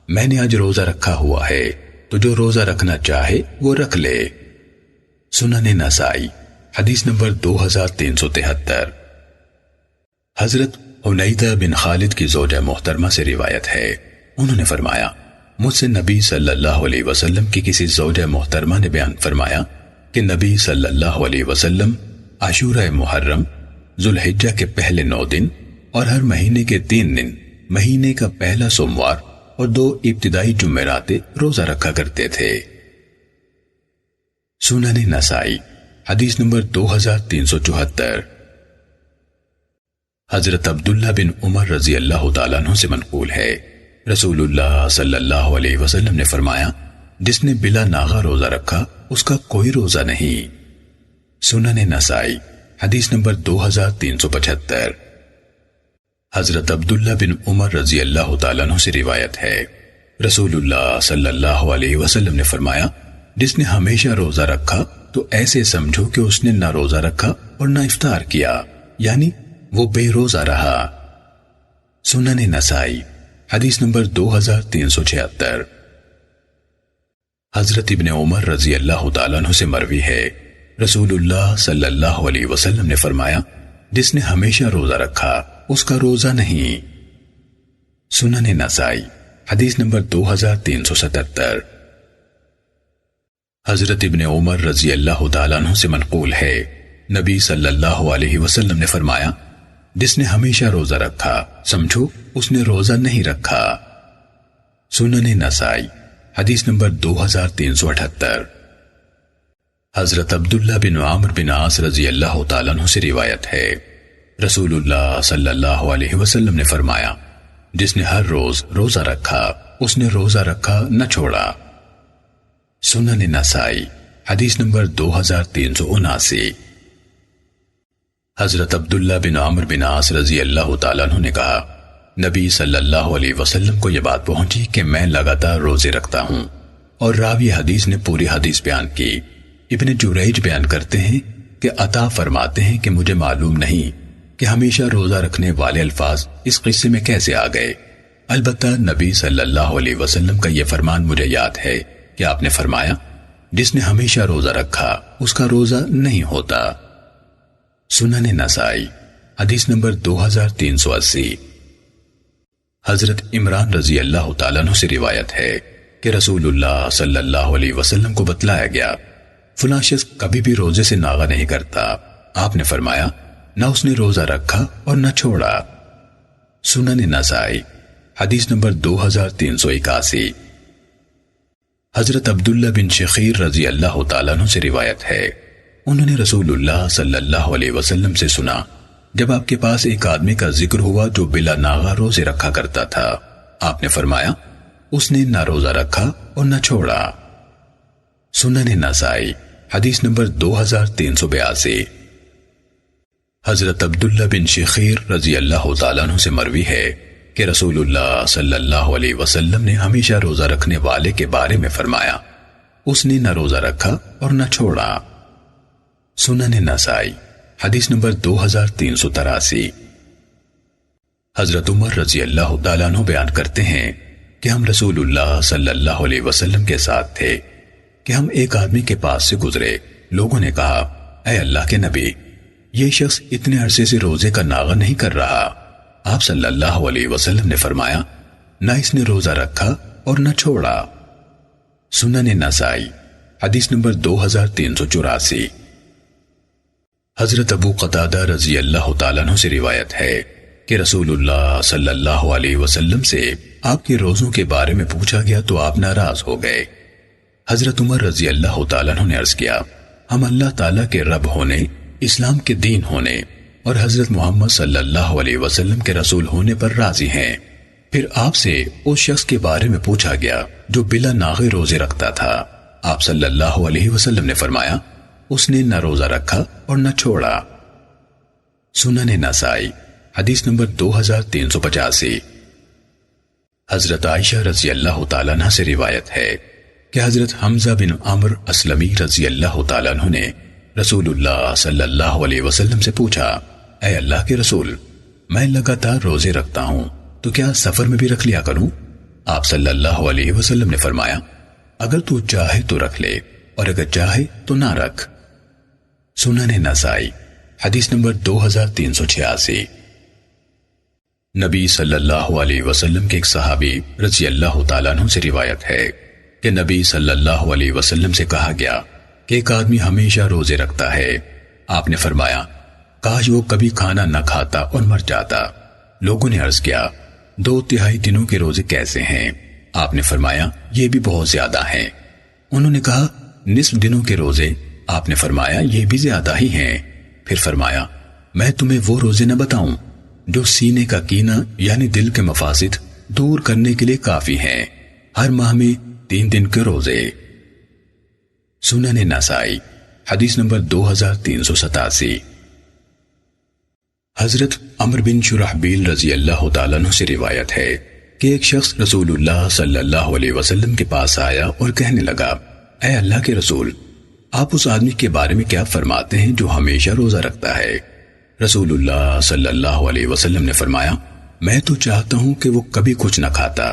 میں نے آج روزہ رکھا ہوا ہے، تو جو روزہ رکھنا چاہے وہ رکھ لے۔ سنن نسائی حدیث نمبر 2373۔ حضرت حنیدہ بن خالد کی زوجہ محترمہ سے روایت ہے، انہوں نے فرمایا مجھ سے نبی صلی اللہ علیہ وسلم کی کسی زوجہ محترمہ نے بیان فرمایا کہ نبی صلی اللہ علیہ وسلم عاشورہ محرم، ذوالحجہ کے پہلے 9 دن اور ہر مہینے کے 3 دن، مہینے کا پہلا سوموار اور 2 ابتدائی جمعرات روزہ رکھا کرتے تھے۔ سنن نسائی حدیث نمبر 2374۔ حضرت عبداللہ بن عمر رضی اللہ تعالیٰ عنہ سے منقول ہے، رسول اللہ صلی اللہ علیہ وسلم نے فرمایا جس نے بلا ناغہ روزہ رکھا اس کا کوئی روزہ نہیں۔ سنن نسائی حدیث نمبر 2375۔ حضرت عبداللہ بن عمر رضی اللہ تعالیٰ عنہ سے روایت ہے، رسول اللہ صلی اللہ علیہ وسلم نے فرمایا جس نے ہمیشہ روزہ رکھا تو ایسے سمجھو کہ اس نے نہ روزہ رکھا اور نہ افطار کیا، یعنی وہ بے روزہ رہا۔ سنن نسائی حدیث نمبر 2376۔ حضرت ابن عمر رضی اللہ تعالیٰ عنہ سے مروی ہے، رسول اللہ صلی اللہ علیہ وسلم نے فرمایا جس نے ہمیشہ روزہ رکھا اس کا روزہ نہیں۔ سنن نسائی حدیث نمبر 2377۔ حضرت ابن عمر رضی اللہ تعالیٰ عنہ سے منقول ہے، نبی صلی اللہ علیہ وسلم نے فرمایا جس نے ہمیشہ روزہ رکھا سمجھو اس نے روزہ نہیں رکھا۔ سنن نسائی حدیث نمبر 2378۔ حضرت عبداللہ بن عامر بن عاص رضی اللہ تعالیٰ عنہ سے روایت ہے، رسول اللہ صلی اللہ علیہ وسلم نے فرمایا جس نے ہر روز روزہ رکھا اس نے روزہ رکھا نہ چھوڑا۔ سنن نسائی حدیث نمبر 2379۔ حضرت عبداللہ بن عامر بن عاص رضی اللہ تعالیٰ عنہ نے کہا نبی صلی اللہ علیہ وسلم کو یہ بات پہنچی کہ میں لگاتار روزے رکھتا ہوں، اور راوی حدیث نے پوری حدیث بیان کی۔ ابن جریج بیان کرتے ہیں کہ عطا فرماتے ہیں کہ مجھے معلوم نہیں کہ ہمیشہ روزہ رکھنے والے الفاظ اس قصے میں کیسے آ گئے، البتہ نبی صلی اللہ علیہ وسلم کا یہ فرمان مجھے یاد ہے کہ آپ نے فرمایا جس نے ہمیشہ روزہ رکھا اس کا روزہ نہیں ہوتا۔ سنن نسائی حدیث نمبر 2380۔ حضرت عمران رضی اللہ تعالیٰ عنہ سے روایت ہے کہ رسول اللہ صلی اللہ علیہ وسلم کو بتلایا گیا فلاں شخص کبھی بھی روزے سے ناغہ نہیں کرتا، آپ نے فرمایا نہ اس نے روزہ رکھا اور نہ چھوڑا۔ سنن نسائی حدیث نمبر 2381۔ حضرت عبداللہ بن شخیر رضی اللہ تعالیٰ عنہ سے روایت ہے، انہوں نے رسول اللہ صلی اللہ علیہ وسلم سے سنا جب آپ کے پاس ایک آدمی کا ذکر ہوا جو بلا ناغہ روزے رکھا کرتا تھا، آپ نے فرمایا اس نے نہ روزہ رکھا اور نہ چھوڑا۔ سنن نسائی حدیث نمبر 2382۔ حضرت عبداللہ بن شخیر رضی اللہ تعالیٰ عنہ سے مروی ہے کہ رسول اللہ صلی اللہ علیہ وسلم نے ہمیشہ روزہ رکھنے والے کے بارے میں فرمایا اس نے نہ روزہ رکھا اور نہ چھوڑا۔ سنن نسائی حدیث نمبر 2383۔ حضرت عمر رضی اللہ تعالیٰ عنہ بیان کرتے ہیں کہ ہم رسول اللہ صلی اللہ علیہ وسلم کے ساتھ تھے کہ ہم ایک آدمی کے پاس سے گزرے، لوگوں نے کہا اے اللہ کے نبی، یہ شخص اتنے عرصے سے روزے کا ناغہ نہیں کر رہا۔ آپ صلی اللہ علیہ وسلم نے فرمایا نہ اس نے روزہ رکھا اور نہ چھوڑا۔ سنن نسائی حدیث نمبر 2384۔ حضرت ابو قتادہ رضی اللہ تعالیٰ عنہ سے روایت ہے کہ رسول اللہ صلی اللہ علیہ وسلم سے آپ کے روزوں کے بارے میں پوچھا گیا تو آپ ناراض ہو گئے۔ حضرت عمر رضی اللہ تعالیٰ عنہ نے عرض کیا ہم اللہ تعالیٰ کے رب ہونے، اسلام کے دین ہونے اور حضرت محمد صلی اللہ علیہ وسلم کے رسول ہونے پر راضی ہیں۔ پھر آپ سے اس شخص کے بارے میں پوچھا گیا جو بلا ناغے روزے رکھتا تھا، آپ صلی اللہ علیہ وسلم نے فرمایا اس نے نہ روزہ رکھا اور نہ چھوڑا۔ سنن نسائی حدیث نمبر 2385۔ حضرت عائشہ رضی اللہ تعالیٰ عنہ سے روایت ہے کہ حضرت حمزہ بن عمرو اسلمی رضی اللہ تعالیٰ عنہ نے رسول اللہ صلی اللہ علیہ وسلم سے پوچھا اے اللہ کے رسول، میں لگاتار روزے رکھتا ہوں تو کیا سفر میں بھی رکھ لیا کروں؟ آپ صلی اللہ علیہ وسلم نے فرمایا اگر تو چاہے تو رکھ لے اور اگر چاہے تو نہ رکھ۔ سنن نسائی حدیث نمبر 2386۔ نبی صلی اللہ علیہ وسلم کے ایک صحابی رضی اللہ تعالیٰ عنہ سے روایت ہے کہ نبی صلی اللہ علیہ وسلم سے کہا گیا کہ ایک آدمی ہمیشہ روزے رکھتا ہے۔ آپ نے فرمایا کاش وہ کبھی کھانا نہ کھاتا اور مر جاتا۔ لوگوں نے عرض کیا 2/3 دنوں کے روزے کیسے ہیں؟ آپ نے فرمایا یہ بھی بہت زیادہ ہیں۔ انہوں نے کہا نصف دنوں کے روزے؟ آپ نے فرمایا یہ بھی زیادہ ہی ہیں۔ پھر فرمایا میں تمہیں وہ روزے نہ بتاؤں جو سینے کا کینہ یعنی دل کے مفاسد دور کرنے کے لیے کافی ہیں، ہر ماہ میں 3 دن کے روزے۔ سنن نسائی حدیث نمبر 2387۔ حضرت عمرو بن شرحبیل رضی اللہ تعالیٰ عنہ سے روایت ہے کہ ایک شخص رسول اللہ صلی اللہ علیہ وسلم کے پاس آیا اور کہنے لگا اے اللہ کے رسول، آپ اس آدمی کے بارے میں کیا فرماتے ہیں جو ہمیشہ روزہ رکھتا ہے؟ رسول اللہ صلی اللہ علیہ وسلم نے فرمایا میں تو چاہتا ہوں کہ وہ کبھی کچھ نہ کھاتا۔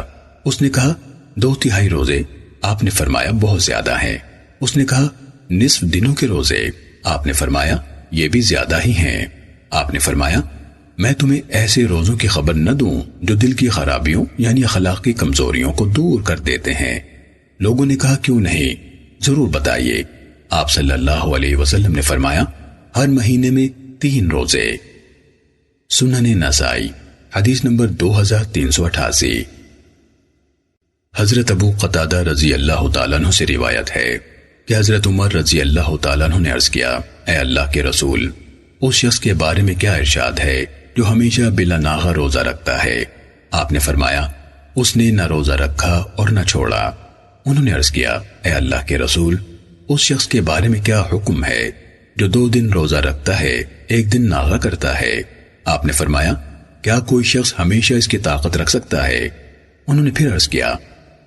اس نے کہا 2/3 روزے؟ آپ نے فرمایا بہت زیادہ ہیں۔ اس نے کہا نصف دنوں کے روزے؟ آپ نے فرمایا یہ بھی زیادہ ہی ہیں۔ آپ نے فرمایا میں تمہیں ایسے روزوں کی خبر نہ دوں جو دل کی خرابیوں یعنی اخلاقی کمزوریوں کو دور کر دیتے ہیں؟ لوگوں نے کہا کیوں نہیں، ضرور بتائیے۔ آپ صلی اللہ علیہ وسلم نے فرمایا ہر مہینے میں 3 روزے۔ سنن نسائی حدیث نمبر 2388۔ حضرت ابو قتادہ رضی اللہ تعالیٰ عنہ سے روایت ہے کہ حضرت عمر رضی اللہ تعالیٰ عنہ نے عرض کیا اے اللہ کے رسول، اس شخص کے بارے میں کیا ارشاد ہے جو ہمیشہ بلا ناغہ روزہ رکھتا ہے؟ آپ نے فرمایا اس نے نہ روزہ رکھا اور نہ چھوڑا۔ انہوں نے عرض کیا اے اللہ کے رسول، اس شخص کے بارے میں کیا حکم ہے جو 2 دن روزہ رکھتا ہے 1 دن ناغہ کرتا ہے؟ آپ نے فرمایا کیا کوئی شخص ہمیشہ اس کی طاقت رکھ سکتا ہے؟ انہوں نے پھر عرض کیا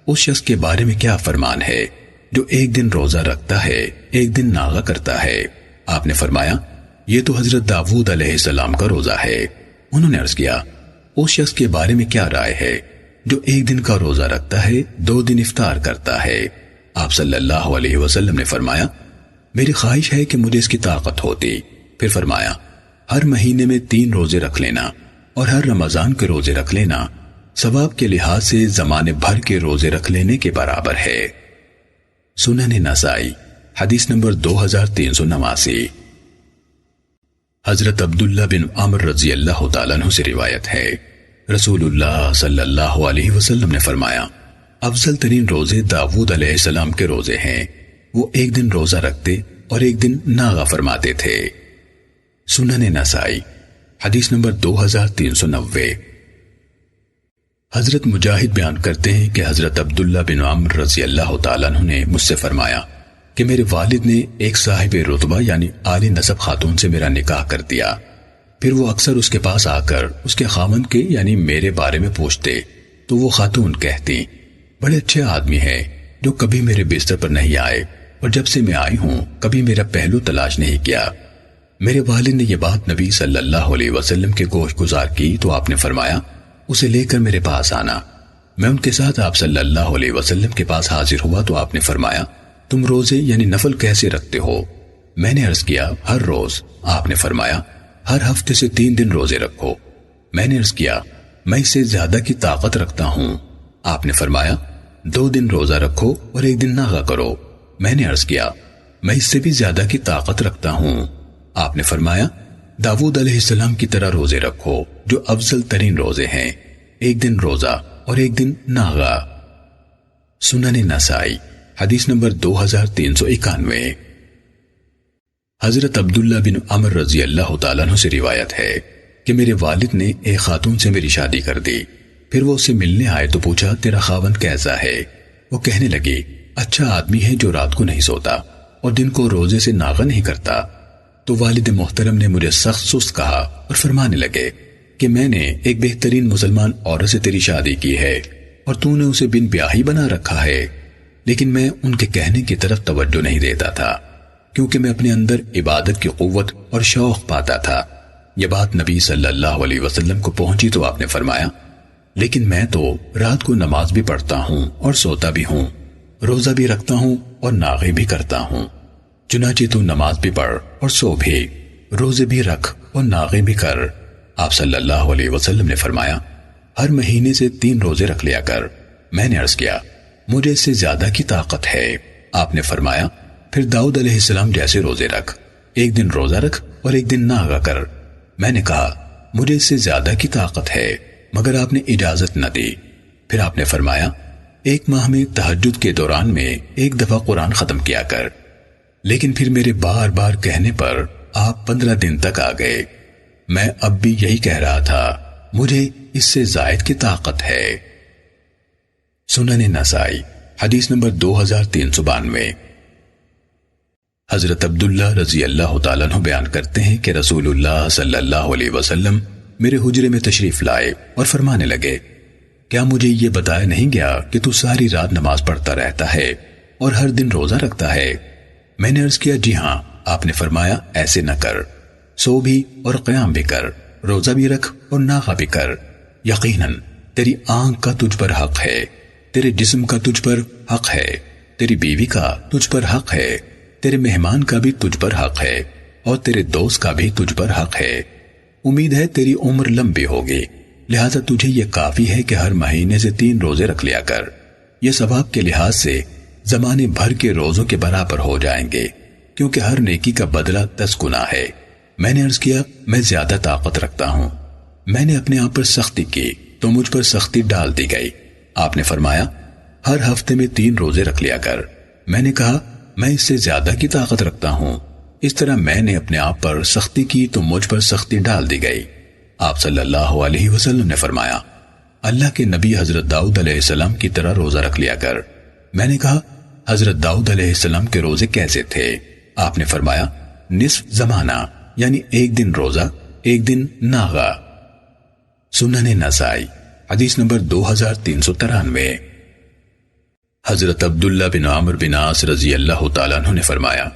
اس شخص کے بارے میں کیا فرمان ہے جو 1 دن روزہ رکھتا ہے 1 دن ناغہ کرتا ہے؟ آپ نے فرمایا یہ تو حضرت داؤد علیہ السلام کا روزہ ہے۔ انہوں نے عرض کیا اس شخص کے بارے میں کیا رائے ہے جو 1 دن کا روزہ رکھتا ہے 2 دن افطار کرتا ہے؟ آپ صلی اللہ علیہ وسلم نے فرمایا میری خواہش ہے کہ مجھے اس کی طاقت ہوتی۔ پھر فرمایا ہر مہینے میں 3 روزے رکھ لینا اور ہر رمضان کے روزے رکھ لینا ثواب کے لحاظ سے زمانے بھر کے روزے رکھ لینے کے برابر ہے۔ سنن نسائی حدیث نمبر 2389۔ حضرت عبداللہ بن عمر رضی اللہ تعالیٰ عنہ سے روایت ہے رسول اللہ صلی اللہ علیہ وسلم نے فرمایا افضل ترین روزے داؤد علیہ السلام کے روزے ہیں، وہ 1 دن روزہ رکھتے اور 1 دن ناغہ فرماتے تھے۔ سنن نسائی حدیث نمبر 2390۔ حضرت مجاہد بیان کرتے ہیں کہ حضرت عبداللہ بن عمر رضی اللہ تعالیٰ عنہ نے مجھ سے فرمایا کہ میرے والد نے ایک صاحب رتبہ یعنی عالی نسب خاتون سے میرا نکاح کر دیا۔ پھر وہ اکثر اس کے پاس آ کر اس کے خاوند کے یعنی میرے بارے میں پوچھتے تو وہ خاتون کہتی بڑے اچھے آدمی ہیں جو کبھی میرے بستر پر نہیں آئے اور جب سے میں آئی ہوں کبھی میرا پہلو تلاش نہیں کیا۔ میرے والد نے یہ بات نبی صلی اللہ علیہ وسلم کے گوش گزار کی تو آپ نے فرمایا اسے لے کر میرے پاس آنا۔ میں ان کے ساتھ آپ صلی اللہ علیہ وسلم کے پاس حاضر ہوا تو آپ نے فرمایا تم روزے یعنی نفل کیسے رکھتے ہو؟ میں نے عرض کیا ہر روز۔ آپ نے فرمایا ہر ہفتے سے 3 دن روزے رکھو۔ میں نے عرض کیا میں اس سے زیادہ کی طاقت رکھتا ہوں۔ آپ نے فرمایا 2 دن روزہ رکھو اور 1 دن ناغہ کرو۔ میں نے عرض کیا میں اس سے بھی زیادہ کی طاقت رکھتا ہوں۔ آپ نے فرمایا داؤد علیہ السلام کی طرح روزے رکھو جو افضل ترین روزے ہیں، 1 دن روزہ اور 1 دن ناغہ۔ سنن نسائی حدیث نمبر 2391۔ حضرت عبداللہ بن عمر رضی اللہ تعالیٰ عنہ سے روایت ہے کہ میرے والد نے ایک خاتون سے میری شادی کر دی۔ پھر وہ اس سے ملنے آئے تو پوچھا تیرا خاوند کیسا ہے؟ وہ کہنے لگی اچھا آدمی ہے جو رات کو نہیں سوتا اور دن کو روزے سے ناغہ نہیں کرتا۔ تو والد محترم نے مجھے سخت سست کہا اور فرمانے لگے کہ میں نے ایک بہترین مسلمان عورت سے تیری شادی کی ہے اور تو نے اسے بن بیاہی بنا رکھا ہے۔ لیکن میں ان کے کہنے کی طرف توجہ نہیں دیتا تھا کیونکہ میں اپنے اندر عبادت کی قوت اور شوق پاتا تھا۔ یہ بات نبی صلی اللہ علیہ وسلم کو پہنچی تو آپ نے فرمایا لیکن میں تو رات کو نماز بھی پڑھتا ہوں اور سوتا بھی ہوں، روزہ بھی رکھتا ہوں اور ناغے بھی کرتا ہوں۔ چنانچہ تو نماز بھی پڑھ اور سو بھی، روزے بھی رکھ اور ناغے بھی کر۔ آپ صلی اللہ علیہ وسلم نے فرمایا، ہر مہینے سے 3 روزے رکھ لیا کر۔ میں نے عرض کیا، مجھے اس سے زیادہ کی طاقت ہے۔ آپ نے فرمایا، پھر داؤد علیہ السلام جیسے روزے رکھ، ایک دن روزہ رکھ اور ایک دن ناغا کر۔ میں نے کہا، مجھے اس سے زیادہ کی طاقت ہے، مگر آپ نے اجازت نہ دی۔ پھر آپ نے فرمایا، ایک ماہ میں تہجد کے دوران میں ایک دفعہ قرآن ختم کیا کر۔ لیکن پھر میرے بار بار کہنے پر آپ 15 دن تک آ گئے۔ میں اب بھی یہی کہہ رہا تھا، مجھے اس سے زائد کی طاقت ہے۔ سنن نسائی حدیث نمبر 2392۔ حضرت عبداللہ رضی اللہ تعالیٰ عنہ بیان کرتے ہیں کہ رسول اللہ صلی اللہ علیہ وسلم میرے حجرے میں تشریف لائے اور فرمانے لگے، کیا مجھے یہ بتایا نہیں گیا کہ تو ساری رات نماز پڑھتا رہتا ہے اور ہر دن روزہ رکھتا ہے؟ میں نے عرض کیا، جی ہاں۔ آپ نے فرمایا، ایسے نہ کر، سو بھی اور قیام بھی کر، روزہ بھی رکھ اور ناغہ بھی کر۔ یقیناً تیری آنکھ کا تجھ پر حق ہے، تیرے جسم کا تجھ پر حق ہے، تیری بیوی کا تجھ پر حق ہے، تیرے مہمان کا بھی تجھ پر حق ہے، اور تیرے دوست کا بھی تجھ پر حق ہے۔ امید ہے تیری عمر لمبی ہوگی، لہذا تجھے یہ کافی ہے کہ ہر مہینے سے 3 روزے رکھ لیا کر۔ یہ ثواب کے لحاظ سے زمانے بھر کے روزوں کے برابر ہو جائیں گے، کیونکہ ہر نیکی کا بدلہ 10 گنا ہے۔ میں نے عرض کیا، میں زیادہ طاقت رکھتا ہوں۔ میں نے اپنے آپ پر سختی کی تو مجھ پر سختی ڈال دی گئی۔ آپ نے فرمایا، ہر ہفتے میں 3 روزے رکھ لیا کر۔ میں نے کہا، میں اس سے زیادہ کی طاقت رکھتا ہوں۔ اس طرح میں نے اپنے آپ پر سختی کی تو مجھ پر سختی ڈال دی گئی۔ آپ صلی اللہ علیہ وسلم نے فرمایا، اللہ کے نبی حضرت داؤد علیہ السلام کی طرح روزہ رکھ لیا کر۔ میں نے کہا، حضرت داؤد علیہ السلام کے روزے کیسے تھے؟ آپ نے فرمایا، نصف زمانہ، یعنی ایک دن روزہ ایک دن ناغا۔ سنن نسائی حدیث نمبر 2393۔ حضرت عبداللہ بن عمرو بن عاص رضی اللہ تعالیٰ عنہ نے فرمایا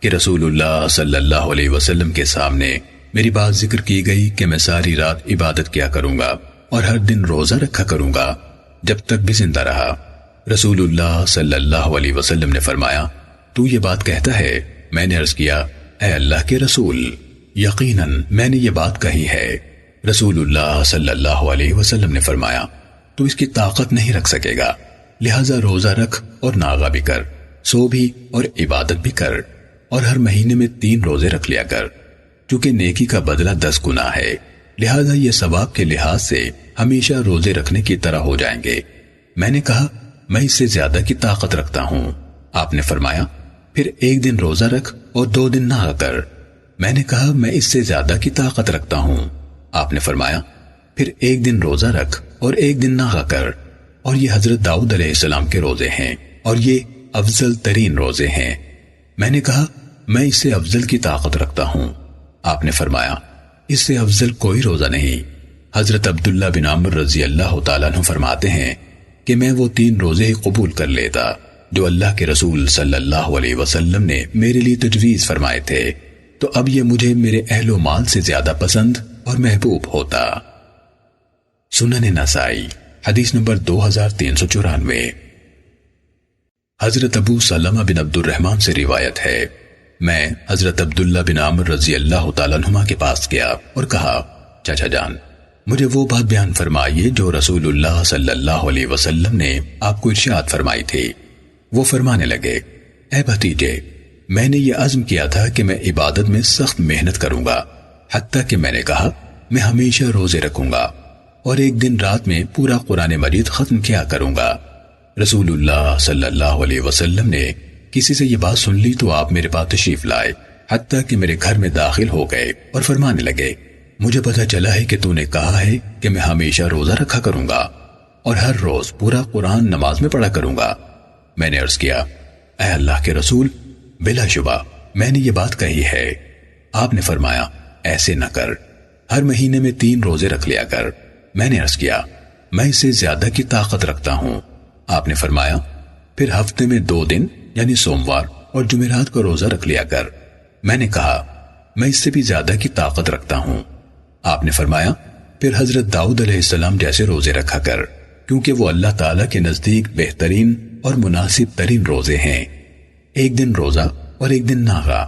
کہ رسول اللہ صلی اللہ علیہ وسلم کے سامنے میری بات ذکر کی گئی کہ میں ساری رات عبادت کیا کروں گا اور ہر دن روزہ رکھا کروں گا جب تک بھی زندہ رہا۔ رسول اللہ صلی اللہ علیہ وسلم نے فرمایا، تو یہ بات کہتا ہے؟ میں نے عرض کیا، اے اللہ کے رسول، یقیناً میں نے یہ بات کہی ہے۔ رسول اللہ صلی اللہ علیہ وسلم نے فرمایا، تو اس کی طاقت نہیں رکھ سکے گا، لہذا روزہ رکھ اور ناغہ بھی کر، سو بھی اور عبادت بھی کر، اور ہر مہینے میں 3 روزے رکھ لیا کر، چونکہ نیکی کا بدلہ 10 گنا ہے، لہذا یہ ثواب کے لحاظ سے ہمیشہ روزے رکھنے کی طرح ہو جائیں گے۔ میں نے کہا، میں اس سے زیادہ کی طاقت رکھتا ہوں۔ آپ نے فرمایا، پھر ایک دن روزہ رکھ اور 2 دن ناغہ کر۔ میں نے کہا، میں اس سے زیادہ کی طاقت رکھتا ہوں۔ آپ نے فرمایا، پھر ایک دن روزہ رکھ اور ایک دن ناغہ کر۔ اور یہ حضرت داؤد علیہ السلام کے روزے ہیں، اور یہ افضل ترین روزے ہیں۔ میں نے کہا، میں اس سے افضل کی طاقت رکھتا ہوں۔ آپ نے فرمایا، اس سے افضل کوئی روزہ نہیں۔ حضرت عبداللہ بن عمرو رضی اللہ تعالیٰ عنہ فرماتے ہیں کہ میں وہ 3 روزے ہی قبول کر لیتا جو اللہ کے رسول صلی اللہ علیہ وسلم نے میرے لیے تجویز فرمائے تھے، تو اب یہ مجھے میرے اہل و مال سے زیادہ پسند اور محبوب ہوتا۔ سنن نسائی حدیث نمبر 2394۔ حضرت ابو سلمہ بن عبد الرحمن سے روایت ہے، میں حضرت عبداللہ بن عمرو رضی اللہ تعالیٰ عنہما کے پاس گیا اور کہا، چچا جان، مجھے وہ بات بیان فرمائیے جو رسول اللہ صلی اللہ علیہ وسلم نے آپ کو ارشاد فرمائی تھی۔ وہ فرمانے لگے، اے بھتیجے، میں نے یہ عزم کیا تھا کہ میں عبادت میں سخت محنت کروں گا، حتیٰ کہ میں نے کہا میں ہمیشہ روزے رکھوں گا اور ایک دن رات میں پورا قرآن مجید ختم کیا کروں گا۔ رسول اللہ صلی اللہ علیہ وسلم نے کسی سے یہ بات سن لی تو آپ میرے پاس تشریف لائے، حتیٰ کہ میرے گھر میں داخل ہو گئے اور فرمانے لگے، مجھے پتا چلا ہے کہ تو نے کہا ہے کہ میں ہمیشہ روزہ رکھا کروں گا اور ہر روز پورا قرآن نماز میں پڑھا کروں گا۔ میں نے عرض کیا، اے اللہ کے رسول، بلا شبہ میں نے یہ بات کہی ہے۔ آپ نے فرمایا، ایسے نہ کر، ہر مہینے میں 3 روزے رکھ لیا کر۔ میں نے عرض کیا، میں اس سے زیادہ کی طاقت رکھتا ہوں۔ آپ نے فرمایا، پھر ہفتے میں 2 دن یعنی سوموار اور جمعرات کو روزہ رکھ لیا کر۔ میں نے کہا، میں اس سے بھی زیادہ کی طاقت رکھتا ہوں۔ آپ نے فرمایا، پھر حضرت داؤد علیہ السلام جیسے روزے رکھا کر، کیونکہ وہ اللہ تعالیٰ کے نزدیک بہترین اور مناسب ترین روزے ہیں، ایک دن روزہ اور ایک دن ناغا۔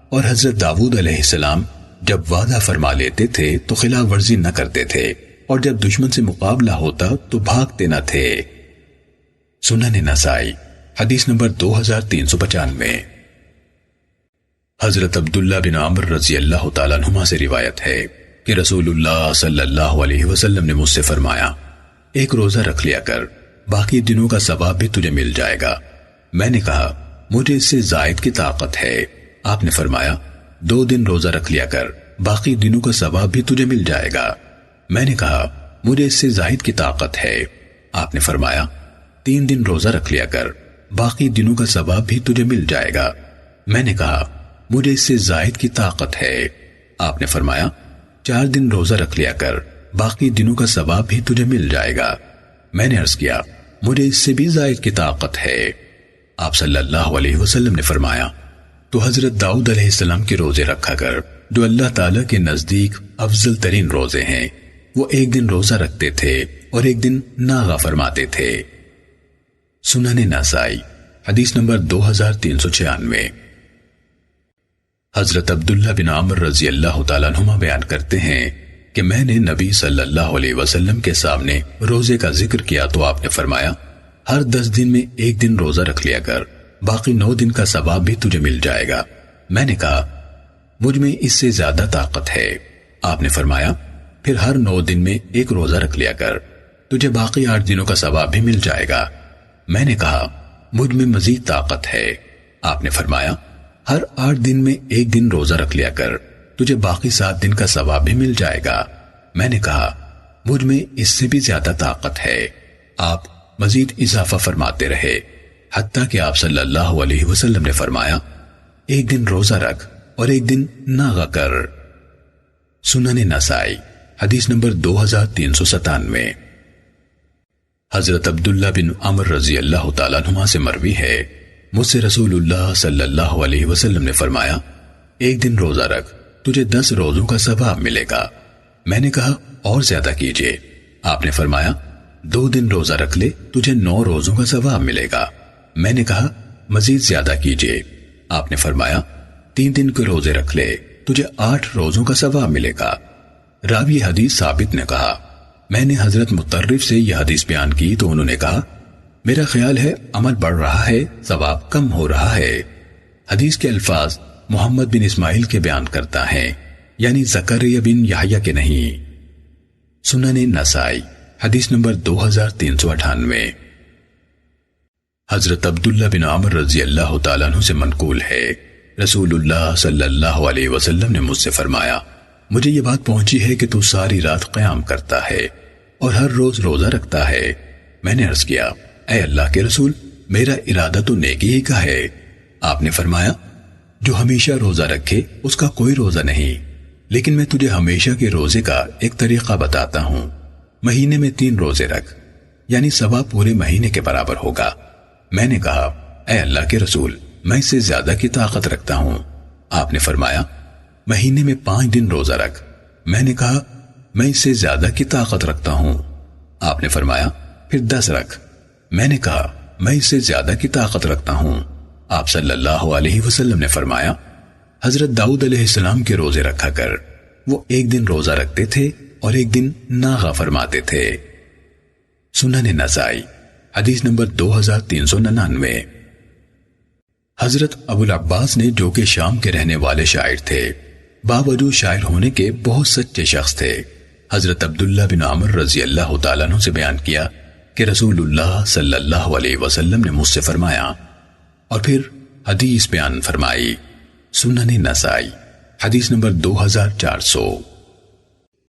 اور حضرت داؤد علیہ السلام جب وعدہ فرما لیتے تھے تو خلاف ورزی نہ کرتے تھے، اور جب دشمن سے مقابلہ ہوتا تو بھاگتے نہ تھے۔ سنن نسائی حدیث نمبر 2395۔ حضرت عبداللہ بن عمر رضی اللہ تعالیٰ عنہما سے روایت ہے کہ رسول اللہ صلی اللہ علیہ وسلم نے مجھ سے فرمایا، ایک روزہ رکھ لیا کر، باقی دنوں کا ثواب بھی تجھے مل جائے گا۔ میں نے کہا مجھے اس سے زائد کی طاقت ہے۔ آپ نے فرمایا 2 دن روزہ رکھ لیا کر، باقی دنوں کا ثواب بھی تجھے مل جائے گا۔ میں نے کہا مجھے اس سے زائد کی طاقت ہے۔ آپ نے فرمایا 3 دن روزہ رکھ لیا کر، باقی دنوں کا ثواب بھی تجھے مل جائے گا۔ میں نے کہا مجھے اس سے زائد کی طاقت ہے۔ آپ نے فرمایا 4 دن روزہ رکھ لیا کر، باقی دنوں کا ثواب بھی تجھے مل جائے گا۔ میں نے عرض کیا مجھے اس سے بھی زائد کی طاقت ہے۔ آپ صلی اللہ علیہ وسلم نے فرمایا تو حضرت داؤد علیہ السلام کے روزے رکھا کر، جو اللہ تعالیٰ کے نزدیک افضل ترین روزے ہیں۔ وہ ایک دن روزہ رکھتے تھے اور ایک دن ناغا فرماتے تھے۔ سنن نسائی حدیث نمبر 2396۔ حضرت عبداللہ بن عمر رضی اللہ تعالیٰ عنہما بیان کرتے ہیں کہ میں نے نبی صلی اللہ علیہ وسلم کے سامنے روزے کا ذکر کیا تو آپ نے فرمایا ہر 10 دن میں ایک دن روزہ رکھ لیا کر، باقی 9 دن کا ثواب بھی تجھے مل جائے گا۔ میں نے کہا مجھ میں اس سے زیادہ طاقت ہے۔ آپ نے فرمایا پھر ہر 9 دن میں ایک روزہ رکھ لیا کر، تجھے باقی 8 دنوں کا ثواب بھی مل جائے گا۔ میں نے کہا مجھ میں مزید طاقت ہے۔ آپ نے فرمایا ہر 8 دن میں ایک دن روزہ رکھ لیا کر، تجھے باقی 7 دن کا ثواب بھی مل جائے گا۔ میں نے کہا مجھ میں اس سے بھی زیادہ طاقت ہے۔ آپ مزید اضافہ فرماتے رہے، حتیٰ کہ آپ صلی اللہ علیہ وسلم نے فرمایا ایک دن روزہ رکھ اور ایک دن ناغا کر۔ سنن نسائی حدیث نمبر 2397۔ حضرت عبداللہ بن عمر رضی اللہ تعالیٰ عنہما سے مروی ہے، مجھ سے رسول اللہ صلی اللہ علیہ وسلم نے فرمایا ایک دن روزہ رکھ، تجھے 10 روزوں کا ثواب ملے گا۔ میں نے کہا اور زیادہ کیجئے۔ آپ نے فرمایا 2 دن روزہ رکھ لے، تجھے 9 روزوں کا ثواب ملے گا۔ میں نے کہا مزید زیادہ کیجئے۔ آپ نے فرمایا 3 دن کے روزے رکھ لے، تجھے 8 روزوں کا ثواب ملے گا۔ راوی حدیث ثابت نے کہا میں نے حضرت مطرف سے یہ حدیث بیان کی تو انہوں نے کہا میرا خیال ہے عمل بڑھ رہا ہے، ثواب کم ہو رہا ہے۔ حدیث کے الفاظ محمد بن اسماعیل کے بیان کرتا ہے، یعنی زکریا بن یحییٰ کے نہیں۔ سنن نسائی حدیث نمبر 2398۔ حضرت عبداللہ بن عمر رضی اللہ تعالیٰ عنہ سے منقول ہے، رسول اللہ صلی اللہ علیہ وسلم نے مجھ سے فرمایا مجھے یہ بات پہنچی ہے کہ تو ساری رات قیام کرتا ہے اور ہر روز روزہ رکھتا ہے۔ میں نے عرض کیا اے اللہ کے رسول، میرا ارادہ تو نیکی ہی کا ہے۔ آپ نے فرمایا جو ہمیشہ روزہ رکھے اس کا کوئی روزہ نہیں، لیکن میں تجھے ہمیشہ کے روزے کا ایک طریقہ بتاتا ہوں۔ مہینے میں 3 روزے رکھ، یعنی ثواب پورے مہینے کے برابر ہوگا۔ میں نے کہا اے اللہ کے رسول، میں اس سے زیادہ کی طاقت رکھتا ہوں۔ آپ نے فرمایا مہینے میں 5 دن روزہ رکھ۔ میں نے کہا میں اس سے زیادہ کی طاقت رکھتا ہوں۔ آپ نے فرمایا پھر 10 رکھ۔ میں نے کہا میں اس سے زیادہ کی طاقت رکھتا ہوں۔ آپ صلی اللہ علیہ وسلم نے فرمایا حضرت داؤد علیہ السلام کے روزے رکھا کر، وہ ایک دن روزہ رکھتے تھے اور ایک دن ناغا فرماتے تھے۔ سنن نسائی حدیث نمبر 2399۔ حضرت ابو العباس نے جو کہ شام کے رہنے والے شاعر تھے، باوجود شاعر ہونے کے بہت سچے شخص تھے، حضرت عبداللہ بن عمر رضی اللہ تعالیٰ عنہ سے بیان کیا کہ رسول اللہ صلی اللہ علیہ وسلم نے مجھ سے فرمایا، اور پھر حدیث بیان فرمائی۔ سنن نسائی حدیث نمبر 2400۔